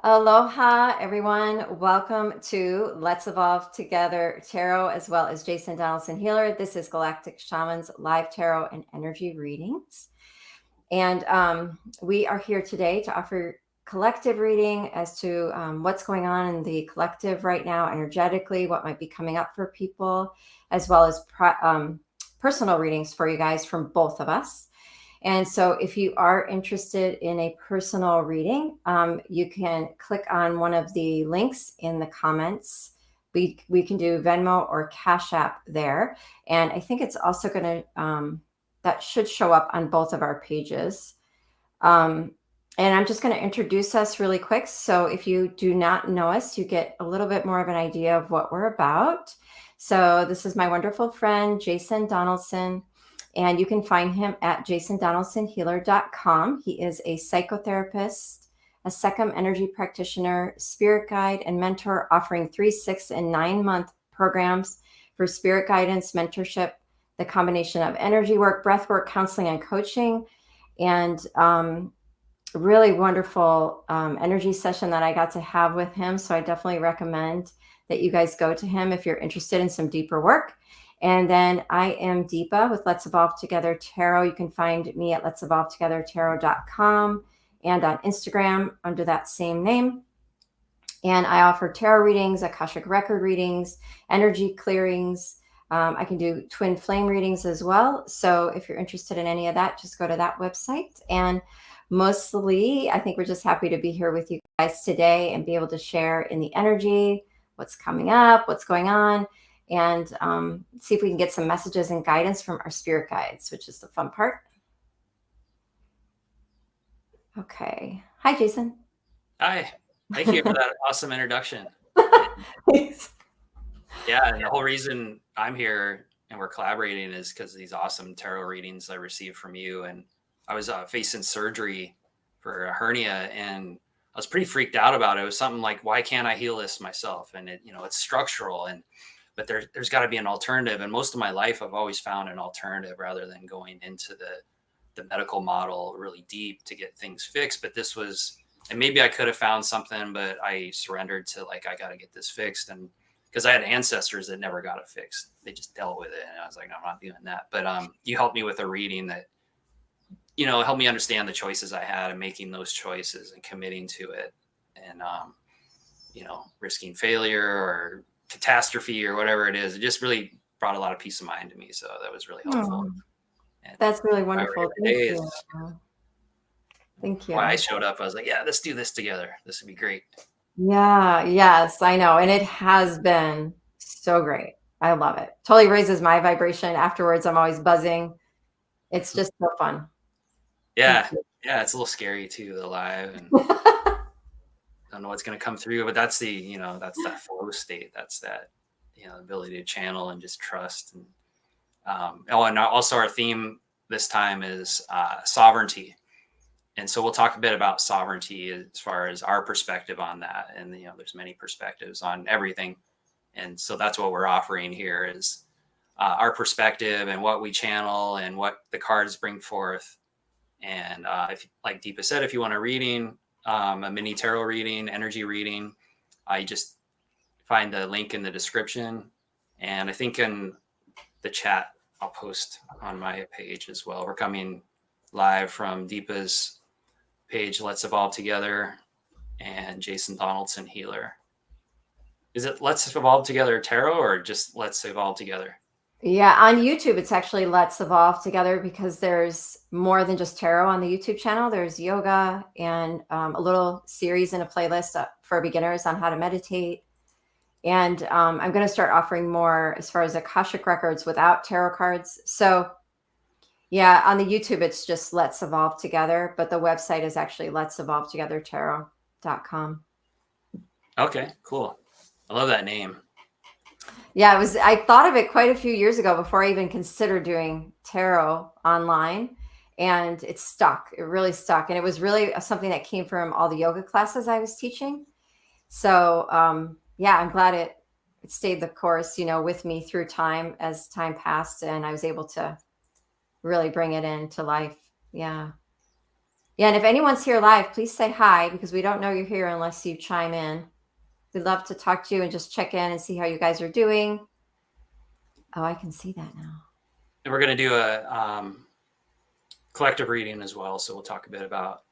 Aloha, everyone. Welcome to Let's Evolve Together Tarot, as well as Jason Donaldson Healer. This is Galactic Shaman's live tarot and energy readings. And we are here today to offer collective reading as to what's going on in the collective right now, energetically, what might be coming up for people, as well as personal readings for you guys from both of us. And so if you are interested in a personal reading, you can click on one of the links in the comments. We can do Venmo or Cash App there. And I think it's also going to, that should show up on both of our pages. And I'm just going to introduce us really quick. So if you do not know us, you get a little bit more of an idea of what we're about. So this is my wonderful friend, Jason Donaldson. And you can find him at jasondonaldsonhealer.com. He is a psychotherapist, a second energy practitioner, spirit guide, and mentor, offering 3, 6, and 9-month programs for spirit guidance, mentorship, the combination of energy work, breath work, counseling, and coaching. And really wonderful energy session that I got to have with him. So I definitely recommend that you guys go to him if you're interested in some deeper work. And then I am Deepa with Let's Evolve Together Tarot. You can find me at let'sevolvetogethertarot.com and on Instagram under that same name. And I offer tarot readings, Akashic record readings, energy clearings. I can do twin flame readings as well. So if you're interested in any of that, just go to that website. And mostly, I think we're just happy to be here with you guys today and be able to share in the energy, what's coming up, what's going on, and see if we can get some messages and guidance from our spirit guides, which is the fun part. Okay. Hi, Jason. Hi. Thank you for that awesome introduction. Yeah, and the whole reason I'm here and we're collaborating is because of these awesome tarot readings I received from you. And I was facing surgery for a hernia, and I was pretty freaked out about it. It was something like, why can't I heal this myself? And it's structural, but there's got to be an alternative. And most of my life, I've always found an alternative rather than going into the medical model really deep to get things fixed. But this was, and maybe I could have found something, but I surrendered to I got to get this fixed. And because I had ancestors that never got it fixed, they just dealt with it. And I was like, no, I'm not doing that. But you helped me with a reading that, helped me understand the choices I had and making those choices and committing to it, and, risking failure or catastrophe or whatever it is. It just really brought a lot of peace of mind to me. So that was really helpful. And that's really wonderful. Thank you. Why I showed up, I was like, yeah, let's do this together. This would be great. Yeah, yes, I know. And it has been so great. I love it. Totally raises my vibration. Afterwards, I'm always buzzing. It's just so fun. Yeah. Yeah. It's a little scary too, the live, and I don't know what's going to come through, but that's that's that flow state. That's that, ability to channel and just trust. And, and also our theme this time is sovereignty. And so we'll talk a bit about sovereignty as far as our perspective on that. And, there's many perspectives on everything. And so that's what we're offering here is our perspective and what we channel and what the cards bring forth. And if, like Deepa said, if you want a reading, a mini tarot reading, energy reading, I just find the link in the description. And I think in the chat, I'll post on my page as well. We're coming live from Deepa's page, Let's Evolve Together, and Jason Donaldson Healer. Is it Let's Evolve Together Tarot or just Let's Evolve Together? Yeah, on YouTube, it's actually Let's Evolve Together because there's more than just tarot on the YouTube channel. There's yoga and a little series and a playlist for beginners on how to meditate. And I'm going to start offering more as far as Akashic records without tarot cards. So yeah, on the YouTube, it's just Let's Evolve Together, but the website is actually let'sevolvetogethertarot.com. Okay, cool. I love that name. Yeah, I thought of it quite a few years ago before I even considered doing tarot online, and it stuck. It really stuck. And it was really something that came from all the yoga classes I was teaching. So yeah, I'm glad it stayed the course, with me through time as time passed, and I was able to really bring it into life. Yeah. Yeah, and if anyone's here live, please say hi, because we don't know you're here unless you chime in. We'd love to talk to you and just check in and see how you guys are doing. Oh, I can see that now. And we're going to do a collective reading as well. So we'll talk a bit about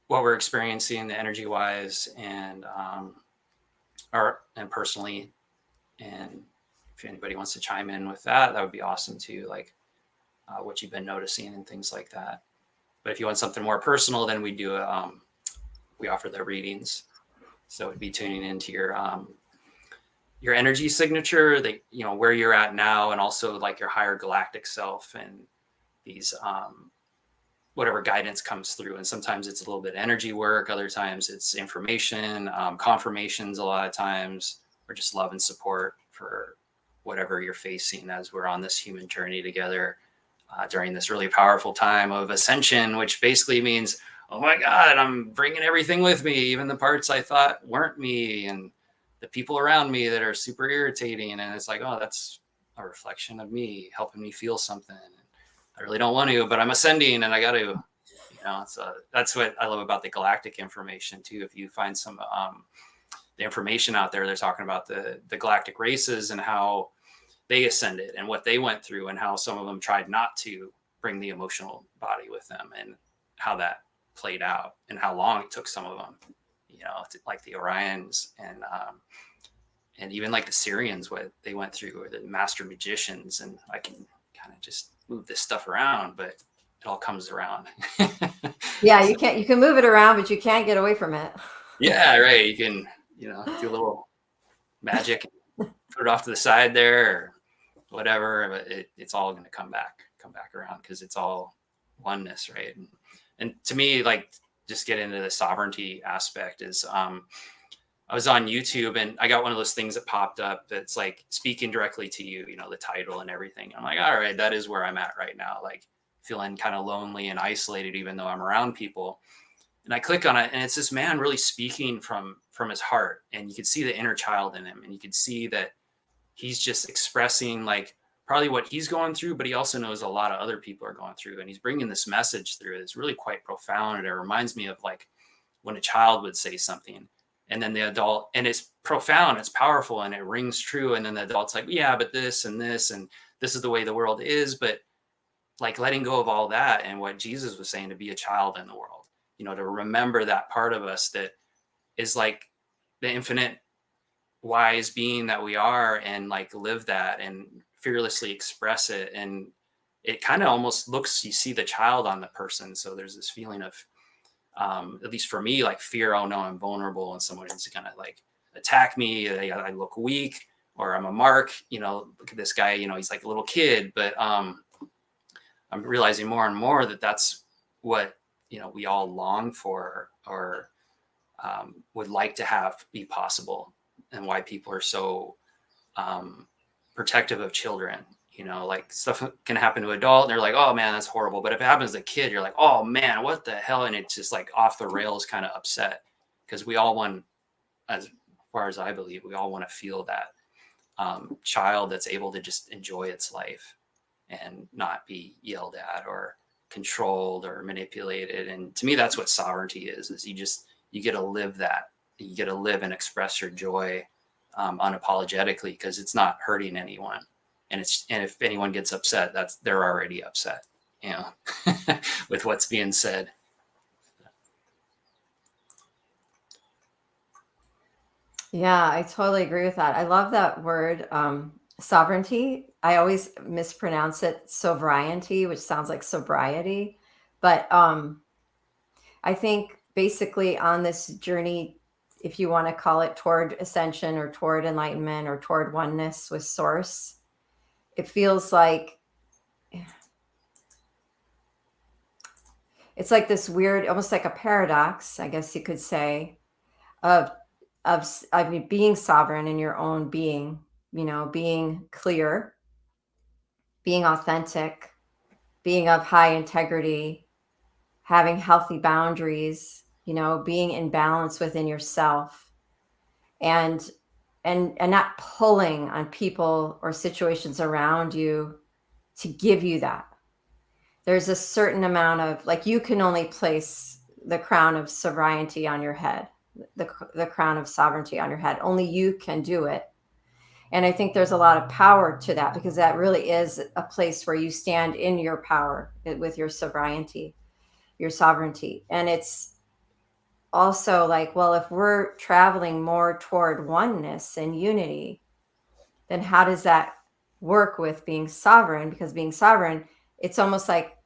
what we're experiencing, the energy wise, and personally. And if anybody wants to chime in with that, that would be awesome too. Like what you've been noticing and things like that. But if you want something more personal, then we do we offer the readings. So it'd be tuning into your energy signature, that where you're at now, and also like your higher galactic self, and these whatever guidance comes through. And sometimes it's a little bit energy work, other times it's information, confirmations, a lot of times, or just love and support for whatever you're facing as we're on this human journey together during this really powerful time of ascension, which basically means, oh my God, I'm bringing everything with me, even the parts I thought weren't me, and the people around me that are super irritating. And it's like, oh, that's a reflection of me helping me feel something. I really don't want to, but I'm ascending and I got to, so that's what I love about the galactic information too. If you find some the information out there, they're talking about the galactic races and how they ascended and what they went through, and how some of them tried not to bring the emotional body with them, and how that played out, and how long it took some of them, like the Orions and even like the Syrians, what they went through, or the master magicians. And I can kind of just move this stuff around, but it all comes around. Yeah, you can move it around, but you can't get away from it. Yeah, right. You can, do a little magic, put it off to the side there, or whatever, but it's all going to come back around, because it's all oneness, right? And to me, like, just get into the sovereignty aspect is, I was on YouTube and I got one of those things that popped up that's like speaking directly to you, the title and everything. I'm like, all right, that is where I'm at right now. Like feeling kind of lonely and isolated, even though I'm around people. And I click on it, and it's this man really speaking from his heart. And you could see the inner child in him, and you could see that he's just expressing like probably what he's going through, but he also knows a lot of other people are going through. And he's bringing this message through. It's really quite profound. And it reminds me of like when a child would say something, and then the adult, and it's profound, it's powerful, and it rings true. And then the adult's like, yeah, but this and this, and this is the way the world is. But like letting go of all that, and what Jesus was saying, to be a child in the world, to remember that part of us that is like the infinite wise being that we are, and like live that and fearlessly express it. And it kind of almost looks, you see the child on the person. So there's this feeling of, at least for me, like fear. Oh no, I'm vulnerable, and someone is gonna like attack me. I look weak, or I'm a mark. Look at this guy. He's like a little kid. But I'm realizing more and more that that's what we all long for, or would like to have be possible, and why people are so protective of children. Like stuff can happen to an adult and they're like, oh man, that's horrible. But if it happens to a kid, you're like, oh man, what the hell? And it's just like off the rails, kind of upset, because we all want, as far as I believe, we all want to feel that child that's able to just enjoy its life and not be yelled at or controlled or manipulated. And to me, that's what sovereignty is you get to live that. You get to live and express your joy unapologetically, because it's not hurting anyone. And if anyone gets upset, they're already upset, with what's being said. Yeah, I totally agree with that. I love that word, sovereignty. I always mispronounce it sovereignty, which sounds like sobriety. But I think basically on this journey, if you want to call it, toward ascension or toward enlightenment or toward oneness with source, it feels like it's like this weird, almost like a paradox, I guess you could say, of being sovereign in your own being, being clear, being authentic, being of high integrity, having healthy boundaries, being in balance within yourself, and not pulling on people or situations around you to give you that. There's a certain amount of, like, you can only place the crown of sovereignty on your head, the crown of sovereignty on your head. Only you can do it. And I think there's a lot of power to that, because that really is a place where you stand in your power with your sovereignty, your sovereignty. And it's also like, well, if we're traveling more toward oneness and unity, then how does that work with being sovereign? Because being sovereign, it's almost like,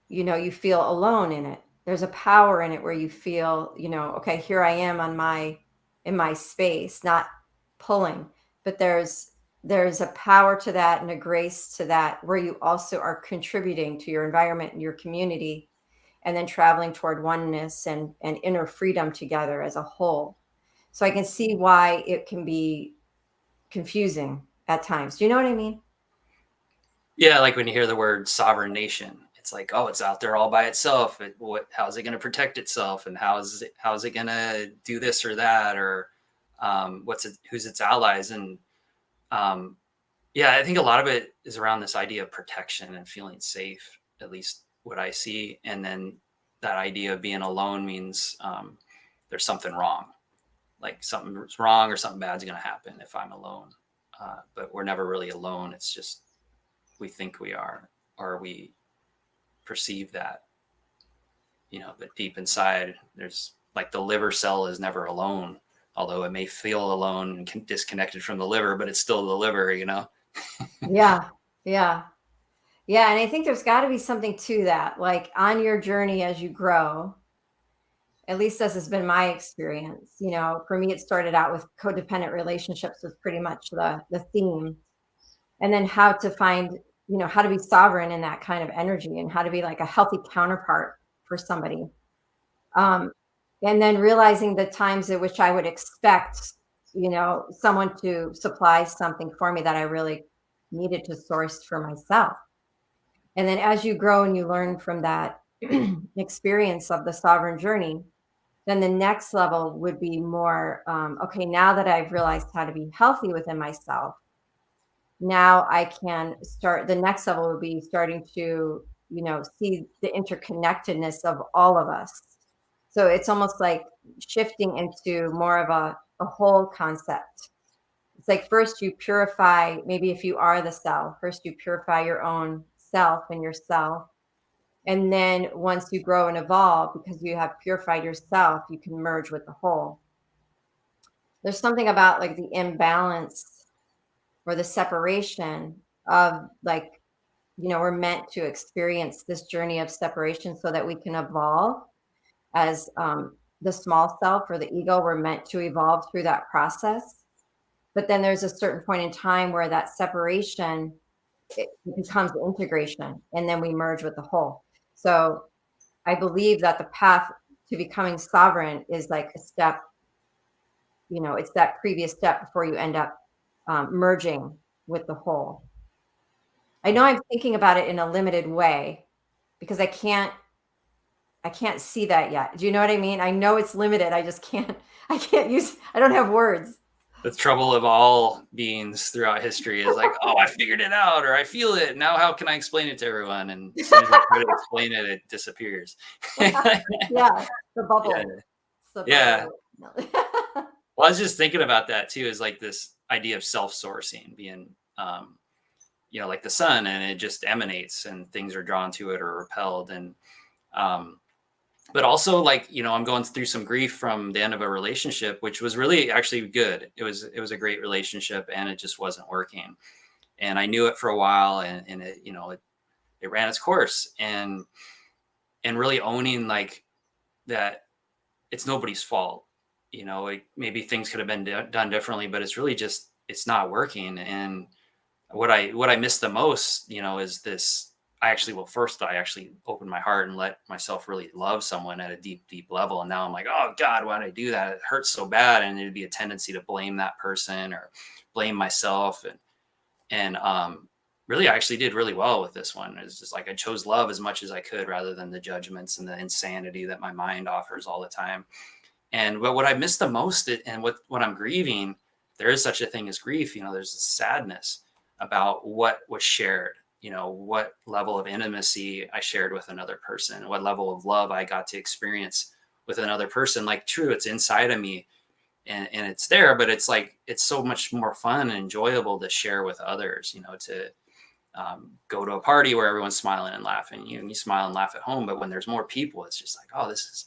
you feel alone in it. There's a power in it where you feel, okay, here I am in my space, not pulling, but there's a power to that and a grace to that, where you also are contributing to your environment and your community, and then traveling toward oneness and inner freedom together as a whole. So I can see why it can be confusing at times. Do you know what I mean? Yeah, like when you hear the word sovereign nation, it's like, oh, it's out there all by itself. How's it going to protect itself, and how's it going to do this or that, or who's its allies? And um, yeah, I think a lot of it is around this idea of protection and feeling safe, at least what I see. And then that idea of being alone means there's something wrong, like something's wrong or something bad's going to happen if I'm alone. But we're never really alone. It's just we think we are, or we perceive that, but deep inside, there's like the liver cell is never alone, although it may feel alone and disconnected from the liver, but it's still the liver. Yeah. Yeah. Yeah. And I think there's got to be something to that. Like on your journey as you grow, at least this has been my experience. For me, it started out with codependent relationships was pretty much the theme. And then how to find, how to be sovereign in that kind of energy, and how to be like a healthy counterpart for somebody. Um, and then realizing the times at which I would expect, someone to supply something for me that I really needed to source for myself. And then as you grow and you learn from that experience of the sovereign journey, then the next level would be more, okay, now that I've realized how to be healthy within myself, now I can start, the next level would be starting to, see the interconnectedness of all of us. So it's almost like shifting into more of a whole concept. It's like first you purify, maybe if you are the cell, first you purify your own self and yourself. And then once you grow and evolve, because you have purified yourself, you can merge with the whole. There's something about like the imbalance or the separation of like, we're meant to experience this journey of separation so that we can evolve as the small self or the ego. We're meant to evolve through that process. But then there's a certain point in time where that separation, it becomes integration, and then we merge with the whole. So I believe that the path to becoming sovereign is like a step, it's that previous step before you end up merging with the whole. I know I'm thinking about it in a limited way because I can't see that yet. Do you know what I mean? I know it's limited. I just can't, I don't have words. The trouble of all beings throughout history is like, oh, I figured it out, or I feel it. Now, how can I explain it to everyone? And as soon as you try to explain it, it disappears. Yeah, the bubble. Yeah. It's the Yeah. bubble. No. Well, I was just thinking about that too, is like this idea of self-sourcing being, like the sun, and it just emanates and things are drawn to it or repelled. And, but also like, I'm going through some grief from the end of a relationship, which was really actually good. It was a great relationship, and it just wasn't working. And I knew it for a while, and it, it ran its course, and really owning like that it's nobody's fault. Maybe things could have been done differently, but it's really just, it's not working. And what I miss the most, is this. First I actually opened my heart and let myself really love someone at a deep, deep level. And now I'm like, oh God, why did I do that? It hurts so bad. And it'd be a tendency to blame that person or blame myself. And really, I actually did really well with this one. It's just like, I chose love as much as I could rather than the judgments and the insanity that my mind offers all the time. But what I miss the most, and what I'm grieving, there is such a thing as grief. There's a sadness about what was shared. what level of intimacy I shared with another person, what level of love I got to experience with another person. Like, true, it's inside of me, and it's there, but it's like, it's so much more fun and enjoyable to share with others, to go to a party where everyone's smiling and laughing. You smile and laugh at home, but when there's more people, it's just like, oh, this is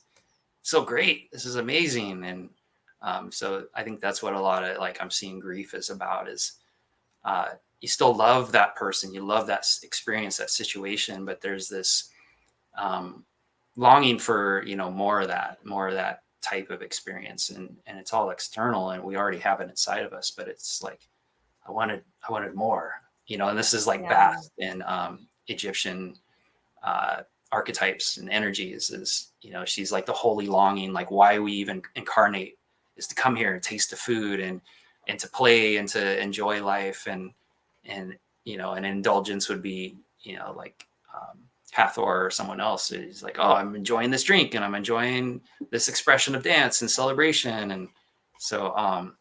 so great. This is amazing. And so I think that's what a lot of, like, I'm seeing grief is about, is you still love that person, you love that experience, that situation, but there's this longing for, more of that type of experience, and it's all external, and we already have it inside of us, but it's like, I wanted more, and this is like bathed in Egyptian archetypes and energies. Is, she's like the holy longing, like why we even incarnate is to come here and taste the food, and to play and to enjoy life, and an indulgence would be, like Hathor or someone else is like, oh, I'm enjoying this drink and I'm enjoying this expression of dance and celebration. And so I'm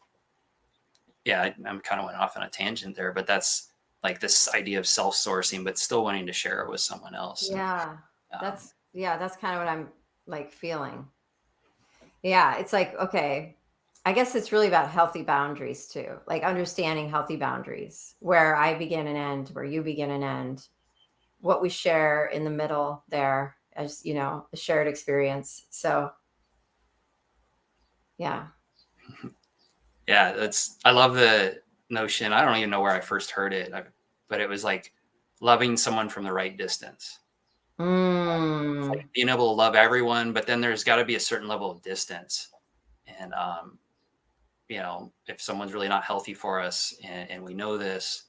kind of went off on a tangent there, but that's like this idea of self-sourcing, but still wanting to share it with someone else. Yeah. That's kind of what I'm like feeling. Yeah. It's like, okay, I guess it's really about healthy boundaries too. Like understanding healthy boundaries, where I begin and end, where you begin and end, what we share in the middle there as, a shared experience. So yeah. Yeah, I love the notion. I don't even know where I first heard it, but it was like loving someone from the right distance. It's like being able to love everyone, but then there's got to be a certain level of distance. And, if someone's really not healthy for us, and we know this,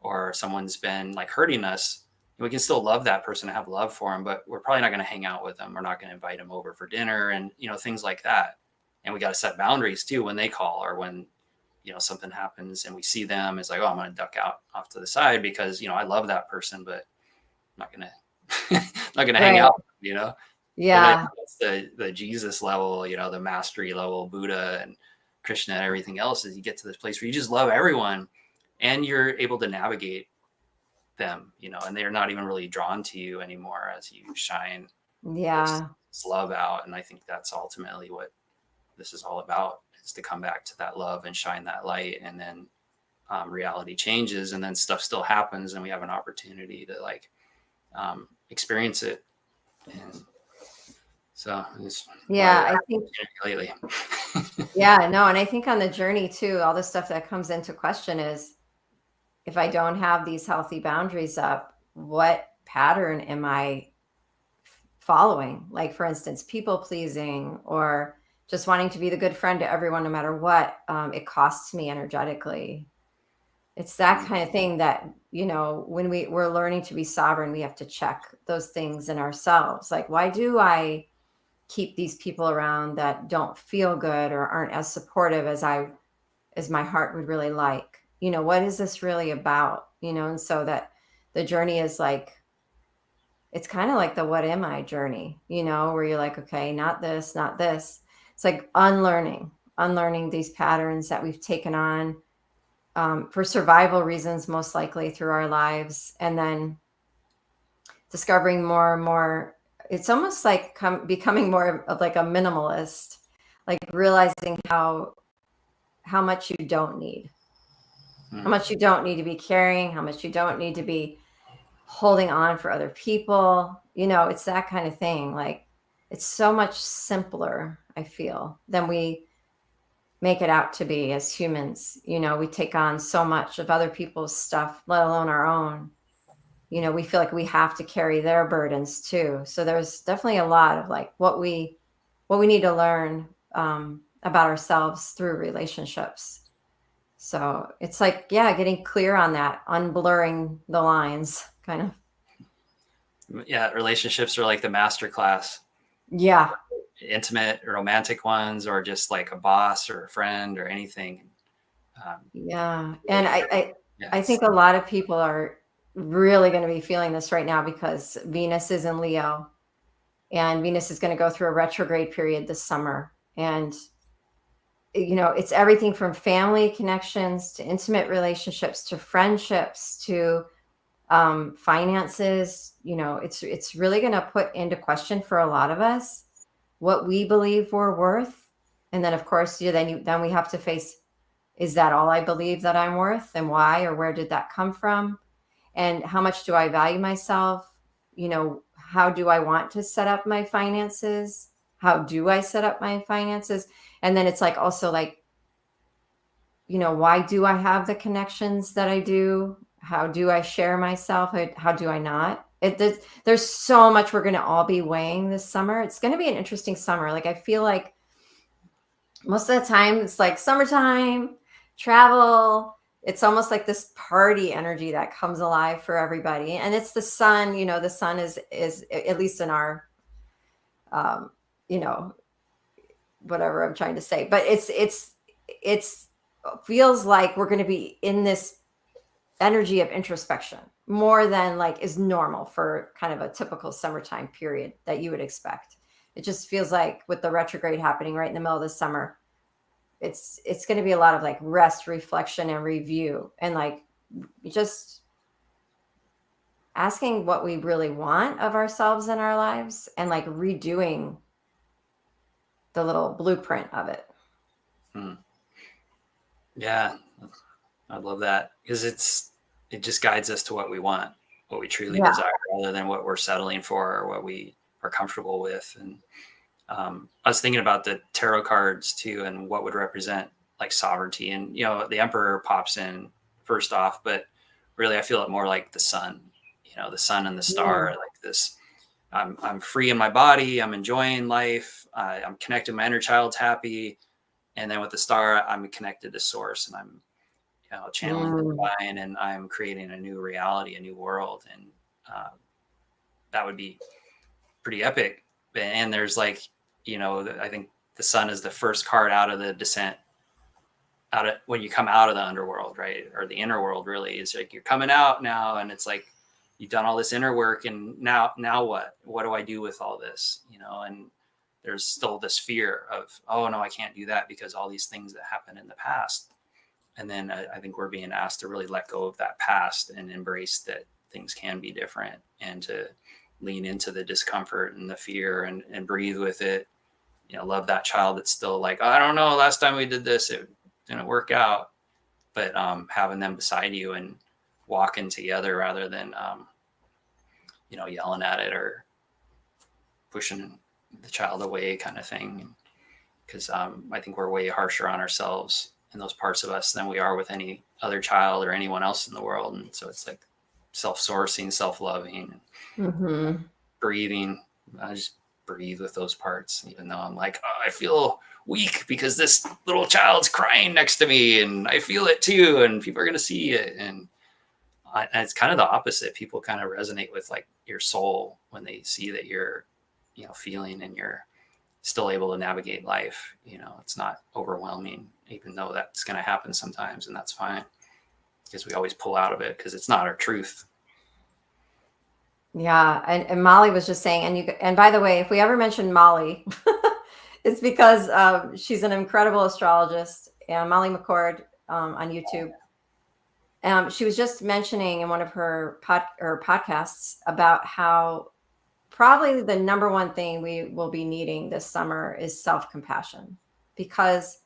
or someone's been like hurting us, we can still love that person and have love for them, but we're probably not going to hang out with them. We're not going to invite them over for dinner, and, things like that. And we got to set boundaries too when they call, or when, something happens and we see them. It's like, oh, I'm going to duck out off to the side because, I love that person, but I'm not going to hang out, Yeah. That's the Jesus level, the mastery level, Buddha and Krishna and everything else, is you get to this place where you just love everyone and you're able to navigate them, and they're not even really drawn to you anymore as you shine this love out. And I think that's ultimately what this is all about, is to come back to that love and shine that light. And then reality changes, and then stuff still happens, and we have an opportunity to like experience it. And so I think lately. and I think on the journey too, all the stuff that comes into question is, if I don't have these healthy boundaries up, what pattern am I following? Like, for instance, people pleasing, or just wanting to be the good friend to everyone, no matter what it costs me energetically. It's that kind of thing that, when we're learning to be sovereign, we have to check those things in ourselves. Like, why do I keep these people around that don't feel good or aren't as supportive as my heart would really like? What is this really about? And so that the journey is like, it's kind of like the what am I journey, where you're like, okay, not this, not this. It's like unlearning these patterns that we've taken on for survival reasons, most likely through our lives, and then discovering more and more. It's almost like becoming more of like a minimalist, like realizing how much you don't need, how much you don't need to be carrying, how much you don't need to be holding on for other people. It's that kind of thing. Like, it's so much simpler, I feel, than we make it out to be as humans. We take on so much of other people's stuff, let alone our own. We feel like we have to carry their burdens too. So there's definitely a lot of like what we need to learn about ourselves through relationships. So it's like, getting clear on that, unblurring the lines, kind of. Yeah, relationships are like the master class. Yeah. Intimate, romantic ones, or just like a boss or a friend or anything. And I think a lot of people are really going to be feeling this right now, because Venus is in Leo, and Venus is going to go through a retrograde period this summer. And it's everything from family connections to intimate relationships to friendships to finances, it's really going to put into question for a lot of us what we believe we're worth. And then of course, then we have to face, is that all I believe that I'm worth, and why, or where did that come from? And how much do I value myself? How do I want to set up my finances? How do I set up my finances? And then it's like, also like, why do I have the connections that I do? How do I share myself? How do I not? There's so much we're going to all be weighing this summer. It's going to be an interesting summer. Like, I feel like most of the time it's like summertime, travel. It's almost like this party energy that comes alive for everybody. And it's the sun, the sun is at least in our, um, you know, whatever I'm trying to say, but it's feels like we're going to be in this energy of introspection more than like is normal for kind of a typical summertime period that you would expect. It just feels like with the retrograde happening right in the middle of the summer, it's going to be a lot of like rest, reflection, and review, and like just asking what we really want of ourselves in our lives, and like redoing the little blueprint of it. Yeah, I love that, because it just guides us to what we want, what we truly desire, rather than what we're settling for or what we are comfortable with. And I was thinking about the tarot cards too, and what would represent like sovereignty. And the Emperor pops in first off, but really I feel it more like the sun. The sun and the star, like this. I'm free in my body. I'm enjoying life. I'm connected. My inner child's happy. And then with the star, I'm connected to source, and I'm channeling the divine, and I'm creating a new reality, a new world. And that would be pretty epic. And there's like, I think the sun is the first card out of the descent, out of when you come out of the underworld, right? Or the inner world, really, is like you're coming out now, and it's like you've done all this inner work, and now what do I do with all this? And there's still this fear of, oh no, I can't do that because all these things that happened in the past. And then I think we're being asked to really let go of that past and embrace that things can be different, and to lean into the discomfort and the fear, and breathe with it. Love that child that's still like, I don't know, last time we did this, it didn't work out. But having them beside you and walking together, rather than yelling at it or pushing the child away, kind of thing. Because I think we're way harsher on ourselves in those parts of us than we are with any other child or anyone else in the world. And so it's like self-sourcing, self-loving, breathing. I just breathe with those parts, even though I'm like, oh, I feel weak because this little child's crying next to me, and I feel it too, and people are going to see it. And it's kind of the opposite. People kind of resonate with like your soul when they see that you're feeling, and you're still able to navigate life. It's not overwhelming, even though that's going to happen sometimes, and that's fine, because we always pull out of it because it's not our truth. Yeah. And Molly was just saying, and by the way, if we ever mention Molly, it's because she's an incredible astrologist, and Molly McCord on YouTube. She was just mentioning in one of her podcasts about how probably the number one thing we will be needing this summer is self-compassion, because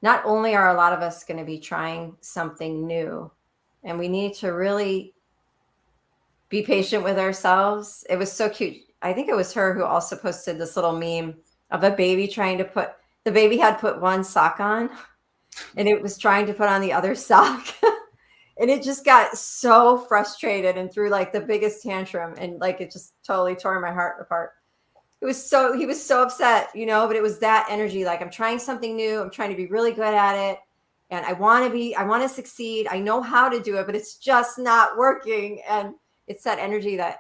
not only are a lot of us going to be trying something new, and we need to really be patient with ourselves. It was so cute. I think it was her who also posted this little meme of a baby the baby had put one sock on, and it was trying to put on the other sock. And it just got so frustrated and threw like the biggest tantrum, and like it just totally tore my heart apart. He was so upset, but it was that energy. Like, I'm trying something new. I'm trying to be really good at it. And I want to succeed. I know how to do it, but it's just not working. And it's that energy that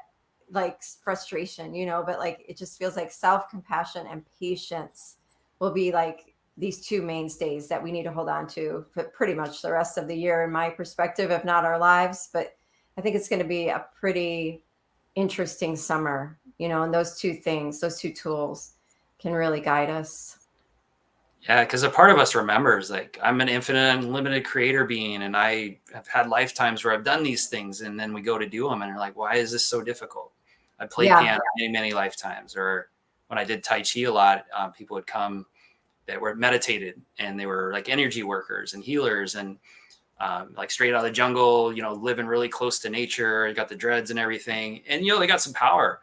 like frustration, but like, it just feels like self-compassion and patience will be like these two mainstays that we need to hold on to for pretty much the rest of the year, in my perspective, if not our lives. But I think it's going to be a pretty interesting summer, and those two things, those two tools can really guide us. Yeah, because a part of us remembers, like, I'm an infinite, unlimited creator being, and I have had lifetimes where I've done these things, and then we go to do them, and you're like, why is this so difficult? I played Yeah. piano many, many lifetimes, or when I did Tai Chi a lot, people would come that were meditated, and they were like energy workers and healers, and like straight out of the jungle, living really close to nature, got the dreads and everything, and they got some power,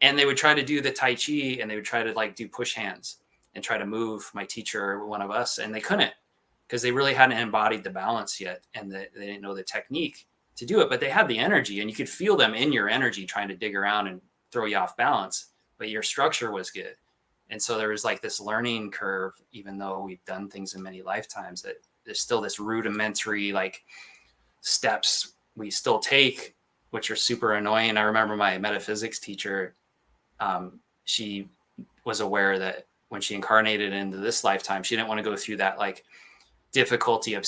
and they would try to do the Tai Chi, and they would try to like do push hands and try to move my teacher or one of us, and they couldn't because they really hadn't embodied the balance yet, and they didn't know the technique to do it, but they had the energy, and you could feel them in your energy trying to dig around and throw you off balance, but your structure was good. And so there was like this learning curve, even though we've done things in many lifetimes, that there's still this rudimentary like steps we still take, which are super annoying. I remember my metaphysics teacher, she was aware that when she incarnated into this lifetime, she didn't want to go through that like difficulty of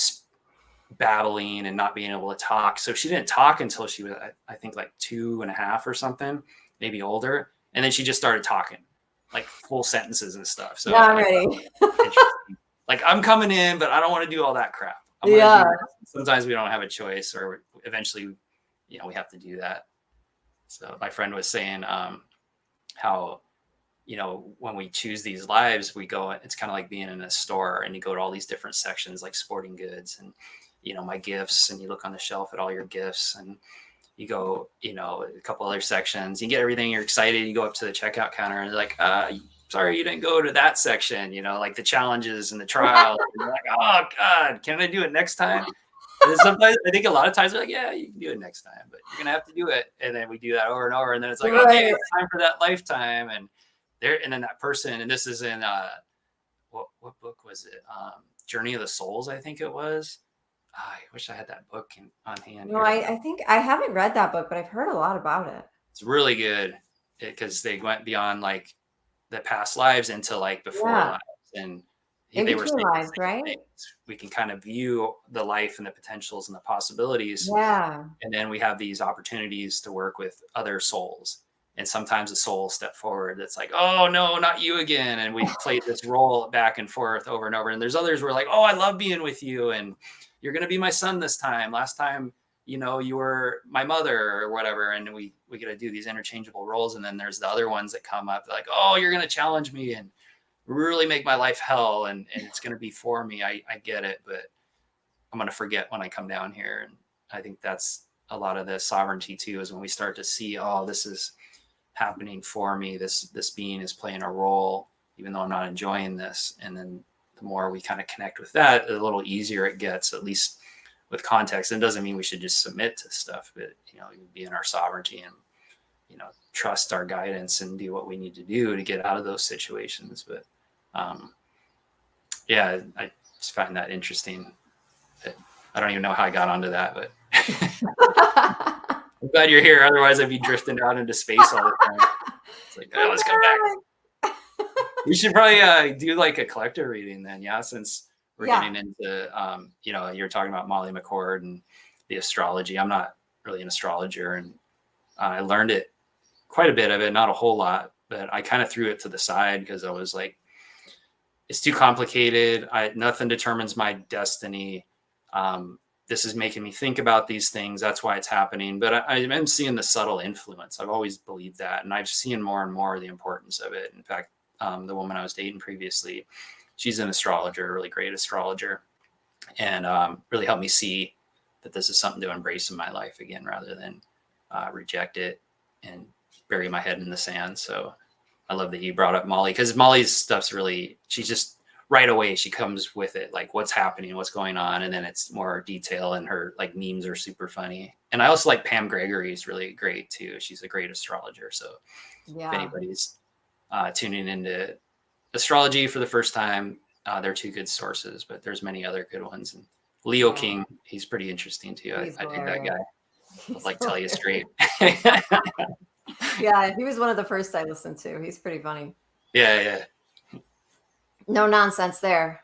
babbling and not being able to talk. So she didn't talk until she was, I think, like 2.5 or something, maybe older. And then she just started talking like full sentences and stuff. So Now I'm ready. interesting. Like, I'm coming in, but I don't want to do all that crap. I'm gonna Yeah. do this. Sometimes we don't have a choice, or eventually, we have to do that. So my friend was saying how, when we choose these lives, we go, it's kind of like being in a store, and you go to all these different sections like sporting goods and, my gifts, and you look on the shelf at all your gifts, and you go, a couple other sections, you get everything, you're excited, you go up to the checkout counter, and they're like, sorry, you didn't go to that section, like the challenges and the trials. And you're like, oh God, can I do it next time? And then sometimes, I think a lot of times they're like, yeah, you can do it next time, but you're gonna have to do it. And then we do that over and over, and then it's like, okay, Right. it's time for that lifetime. And then that person, and this is in what book was it? Journey of the Souls, I think it was. I wish I had that book on hand No, here. I think I haven't read that book, but I've heard a lot about it. It's really good because they went beyond like the past lives into like before Yeah. lives, and In they were between saying the lives, same right? things. We can kind of view the life and the potentials and the possibilities, Yeah. and then we have these opportunities to work with other souls. And sometimes a soul step forward that's like, oh no, not you again, and we play this role back and forth over and over. And there's others who are like, oh, I love being with you, and you're going to be my son this time. Last time, you were my mother or whatever. And we get to do these interchangeable roles. And then there's the other ones that come up like, oh, you're going to challenge me and really make my life hell, and it's going to be for me. I get it, but I'm going to forget when I come down here. And I think that's a lot of the sovereignty too, is when we start to see, oh, this is happening for me. This being is playing a role, even though I'm not enjoying this. And then the more we kind of connect with that, a little easier it gets, at least with context. And it doesn't mean we should just submit to stuff, but be in our sovereignty and trust our guidance and do what we need to do to get out of those situations. But yeah, I just find that interesting. I don't even know how I got onto that, but I'm glad you're here. Otherwise, I'd be drifting out into space all the time. It's like, oh, let's come back. We should probably do like a collective reading then, yeah, since we're getting into, you're talking about Molly McCord and the astrology. I'm not really an astrologer, and I learned it, quite a bit of it, not a whole lot, but I kind of threw it to the side because I was like, it's too complicated. Nothing determines my destiny. This is making me think about these things. That's why it's happening. But I'm seeing the subtle influence. I've always believed that. And I've seen more and more the importance of it. In fact, the woman I was dating previously, she's an astrologer, a really great astrologer, and really helped me see that this is something to embrace in my life again, rather than reject it and bury my head in the sand. So I love that you brought up Molly, because Molly's stuff's really, she's just right away, she comes with it, like what's happening, what's going on. And then it's more detail, and her like memes are super funny. And I also like Pam Gregory is really great too. She's a great astrologer. So if anybody's tuning into astrology for the first time, they're two good sources, but there's many other good ones. And Leo King, he's pretty interesting too. I dig that guy. I'll like tell you straight. Yeah, he was one of the first I listened to. He's pretty funny. Yeah. No nonsense there.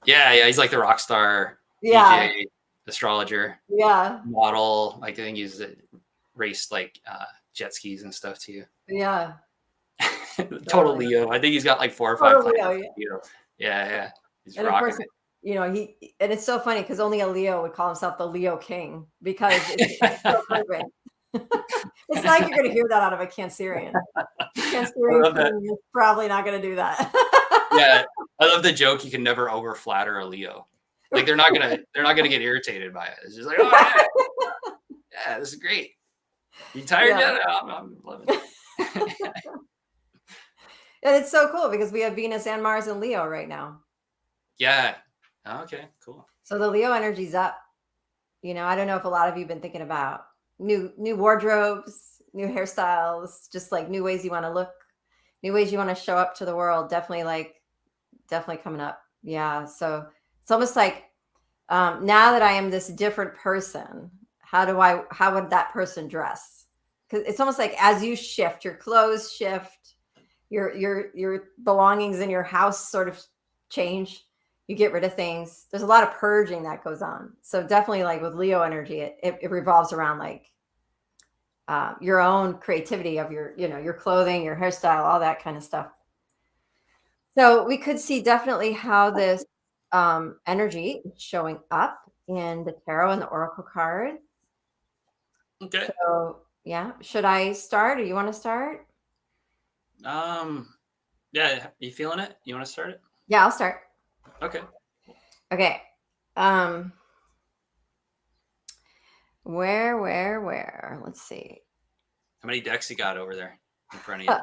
Yeah. He's like the rock star DJ, astrologer, model. Like I think he's raced like jet skis and stuff too. Yeah. Total Leo. I think he's got like 4 or 5 planets. Yeah. He's And of rocking course, it. and it's so funny because only a Leo would call himself the Leo King because it's so perfect. It's like you're going to hear that out of a Cancerian. I Cancerian love that. King is probably not going to do that. Yeah, I love the joke. You can never over flatter a Leo. Like they're not gonna get irritated by it. It's just like, oh yeah, this is great. You tired Yeah. yet? I'm loving it. And it's so cool because we have Venus and Mars and Leo right now. Yeah. Okay, cool. So the Leo energy's up. I don't know if a lot of you have been thinking about new wardrobes, new hairstyles, just like new ways you want to look, new ways you want to show up to the world. Definitely coming up. Yeah. So it's almost like now that I am this different person, how would that person dress? Because it's almost like as you shift, your clothes shift, your belongings in your house sort of change. You get rid of things. There's a lot of purging that goes on. So definitely like with Leo energy, it revolves around like your own creativity of your clothing, your hairstyle, all that kind of stuff. So we could see definitely how this energy is showing up in the tarot and the oracle card. Okay. So yeah, should I start or you want to start? Yeah, you feeling it? You want to start it? Yeah, I'll start. Okay. Okay. Where? Let's see. How many decks you got over there in front of you?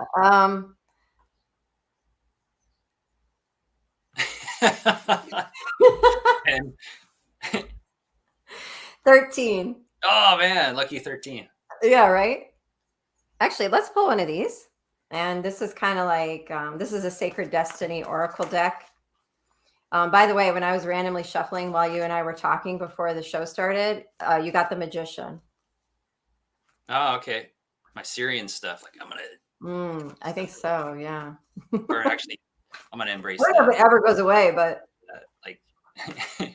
10. 13. Oh man, lucky 13. Yeah, right. Actually, let's pull one of these. And this is kind of like this is a Sacred Destiny Oracle deck. By the way, when I was randomly shuffling while you and I were talking before the show started, you got the Magician. Oh, okay. My Syrian stuff. Like I'm gonna. I think so. Yeah. Or actually, I'm gonna embrace I don't know that. if it ever goes away, but Like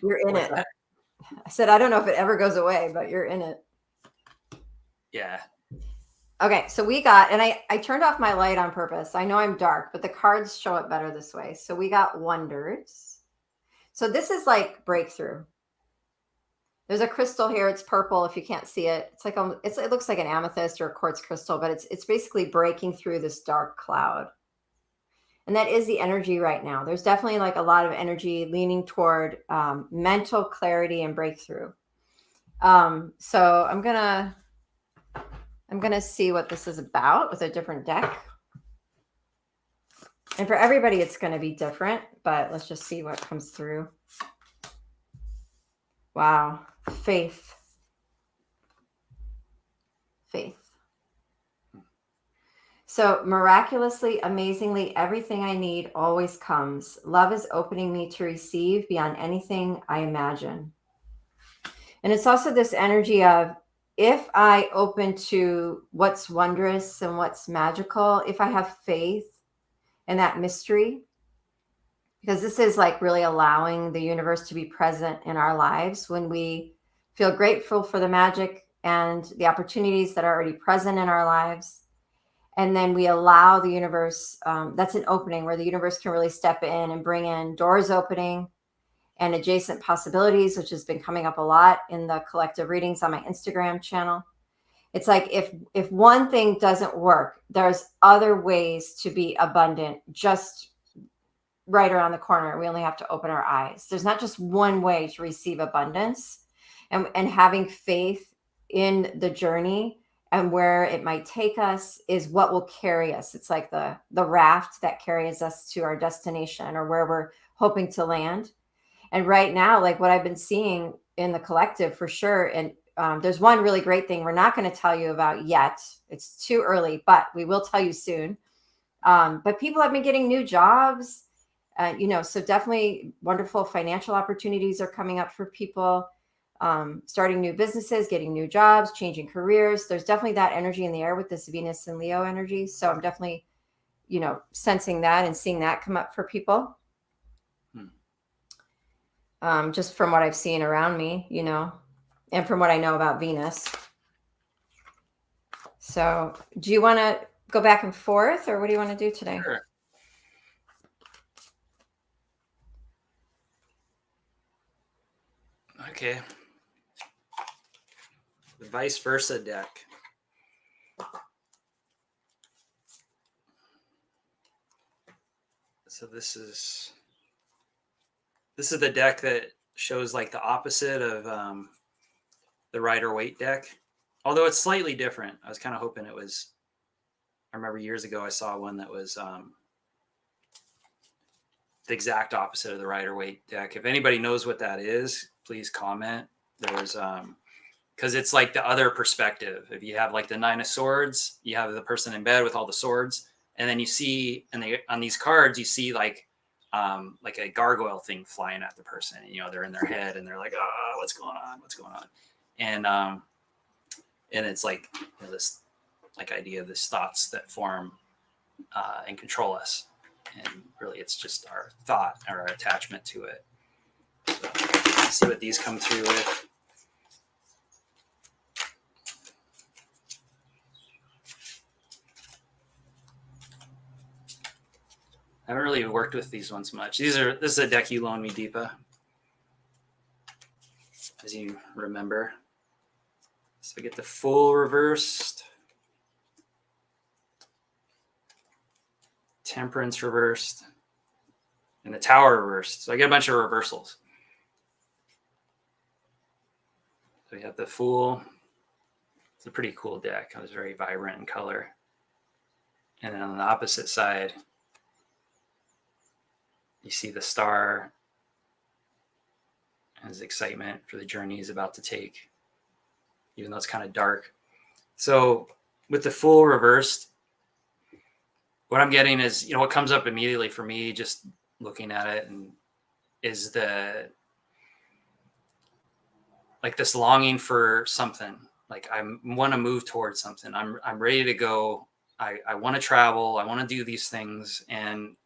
you're in it. that? I said, I don't know if it ever goes away, but you're in it. Yeah. Okay, so we got, and I turned off my light on purpose. I know I'm dark, but the cards show it better this way. So we got Wonders. So this is like breakthrough. There's a crystal here. It's purple. If you can't see it, it's like it looks like an amethyst or a quartz crystal, but it's basically breaking through this dark cloud. And that is the energy right now. There's definitely like a lot of energy leaning toward mental clarity and breakthrough. So I'm gonna see what this is about with a different deck. And for everybody, it's going to be different, but let's just see what comes through. Wow. Faith. So miraculously, amazingly, everything I need always comes. Love is opening me to receive beyond anything I imagine. And it's also this energy of if I open to what's wondrous and what's magical, if I have faith in that mystery, because this is like really allowing the universe to be present in our lives when we feel grateful for the magic and the opportunities that are already present in our lives. And then we allow the universe, that's an opening where the universe can really step in and bring in doors opening and adjacent possibilities, which has been coming up a lot in the collective readings on my Instagram channel. It's like if one thing doesn't work, there's other ways to be abundant just right around the corner. We only have to open our eyes. There's not just one way to receive abundance, and having faith in the journey and where it might take us is what will carry us. It's like the raft that carries us to our destination or where we're hoping to land. And right now, like what I've been seeing in the collective for sure. And there's one really great thing we're not going to tell you about yet. It's too early, but we will tell you soon. But people have been getting new jobs. So definitely wonderful financial opportunities are coming up for people, starting new businesses, getting new jobs, changing careers. There's definitely that energy in the air with this Venus and Leo energy. So I'm definitely, sensing that and seeing that come up for people. Just from what I've seen around me, and from what I know about Venus. So do you want to go back and forth or what do you want to do today? Sure. Okay. The vice versa deck. So this is the deck that shows like the opposite of the Rider-Waite deck, although it's slightly different. I was kind of hoping it was. I remember years ago I saw one that was the exact opposite of the Rider-Waite deck. If anybody knows what that is, please comment. There's because it's like the other perspective. If you have like the 9 of Swords, you have the person in bed with all the swords, and then you see, and they on these cards, you see like a gargoyle thing flying at the person. You know, they're in their head and they're like, "Oh, what's going on? What's going on?" And it's like, you know, this like idea of these thoughts that form and control us, and really, it's just our thought or our attachment to it. So, let's see what these come through with. I haven't really worked with these ones much. This is a deck you loaned me, Deepa, as you remember. So we get the Fool reversed, Temperance reversed, and the Tower reversed. So I get a bunch of reversals. So we have the Fool. It's a pretty cool deck. It was very vibrant in color. And then on the opposite side, you see the Star and his excitement for the journey he's about to take, even though it's kind of dark. So with the Fool reversed, what I'm getting is, you know, what comes up immediately for me just looking at it and is the like this longing for something. Like I want to move towards something. I'm ready to go. I want to travel. I want to do these things, and